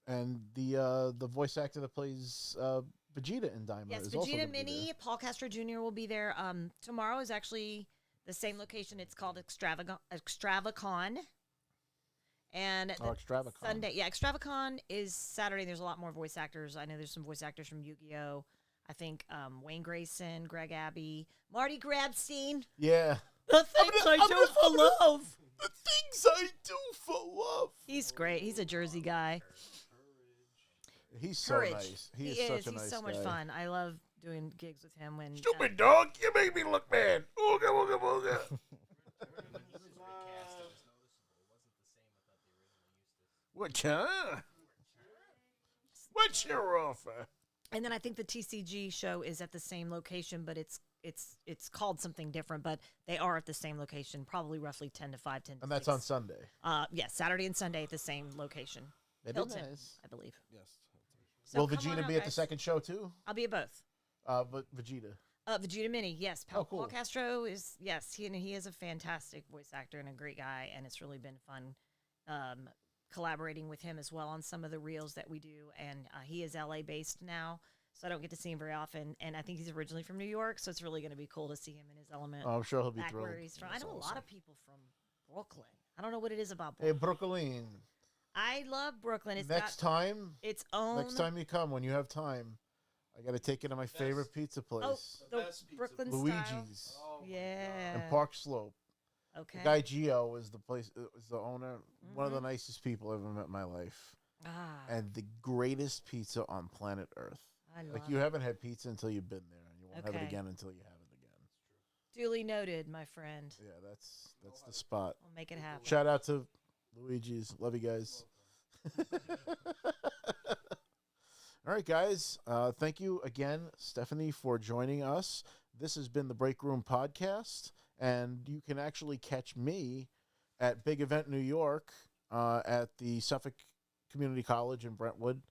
And the voice actor that plays Vegeta in Daima Yes, is also gonna Vegeta be there. Mini, Paul Castro Jr. will be there. Tomorrow is actually the same location. It's called Extravacon. And Oh, Extravacon. Sunday, yeah, Extravacon is Saturday. There's a lot more voice actors. I know there's some voice actors from Yu-Gi-Oh! I think Wayne Grayson, Greg Abbey, Marty Grabstein. Yeah. The things I do for love. The things I do for love. He's great. He's a Jersey guy. He's so Courage. nice. He is He such is. a He's nice so much guy. fun. I love doing gigs with him when Stupid dog, you make me look bad. Ooga ooga ooga. What, huh? What's your offer? And then I think the TCG show is at the same location, but it's called something different, but they are at the same location, probably roughly 10 to 5, 10 to And that's 6. on Sunday. Yes, Saturday and Sunday at the same location. Very Hilton, nice. I believe. Yes. So Will come on Vegeta out, be at the guys. second show too? I'll be at both. But Vegeta. Vegeta Mini, yes. Oh, cool. Paul Castro is, yes, he is a fantastic voice actor and a great guy, and it's really been fun collaborating with him as well on some of the reels that we do. And he is LA based now, so I don't get to see him very often. And I think he's originally from New York, so it's really going to be cool to see him in his element. Oh, I'm sure he'll be back thrilled. where he's from. I That's know a lot awesome. of people from Brooklyn. I don't know what it is about Hey, Brooklyn. Brooklyn. I love Brooklyn. It's Next got time, its own. next time you come, when you have time, I got to take you to my favorite pizza place, the Brooklyn style. Luigi's Yeah. in Park Slope. Okay. The guy Gio is the place. Was the owner. One of the nicest people I've ever met in my life, Ah, and the greatest pizza on planet Earth. I love Like you it. haven't had pizza until you've been there, and you won't have it Okay. again until you have it again. Duly noted, my friend. Yeah, that's the spot. We'll make it happen. Shout out to Luigi's. Love you guys. All right, guys. Thank you again, Stephanie, for joining us. This has been the Break Room Podcast, and you can actually catch me at Big Event New York at the Suffolk Community College in Brentwood.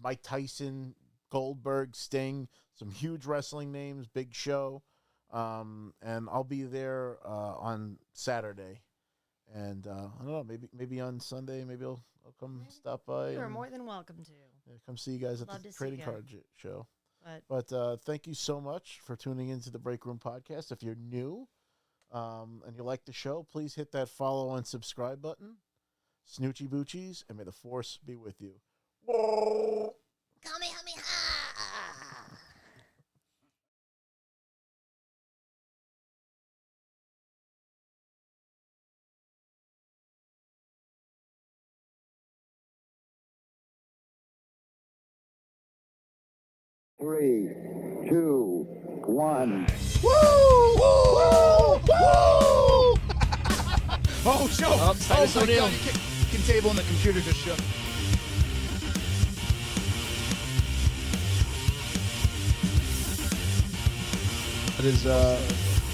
Mike Tyson, Goldberg, Sting, some huge wrestling names, big show. And I'll be there on Saturday. And I don't know, maybe on Sunday, maybe I'll come stop by. You are and, more than welcome to. come see you guys at Love the to see trading ya. card show. But Thank you so much for tuning into the Break Room Podcast. If you're new and you like the show, please hit that follow and subscribe button. Snoochie Boochies, and may the force be with you. Kamehameha! 3, 2, 1. Woo! Oh, show! Oh, Oh, Titus my O'Neil. God, the kitchen table and the computer just shook. It is,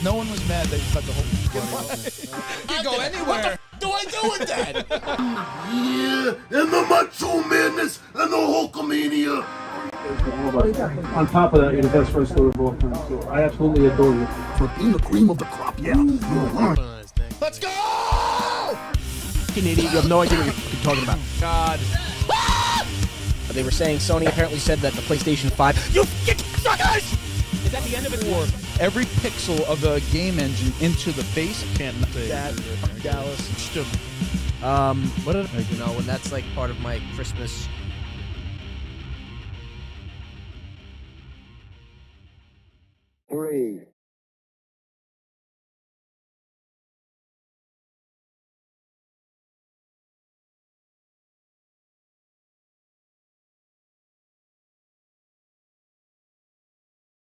no one was mad that you cut the whole You can go anywhere. What do I do with that? Yeah, and the Macho Madness and the Hulkamania. On top of that, you're the best wrestler of all time. So I absolutely adore you. For being the cream of the crop, yeah. Let's go! Fucking idiot, you have no idea what you're fucking talking about. God. They were saying Sony apparently said that the PlayStation 5. You fucking suckers! Is that the end of it? Or every pixel of the game engine into the face. Can't say That Dallas. what did you know? And that's like part of my Christmas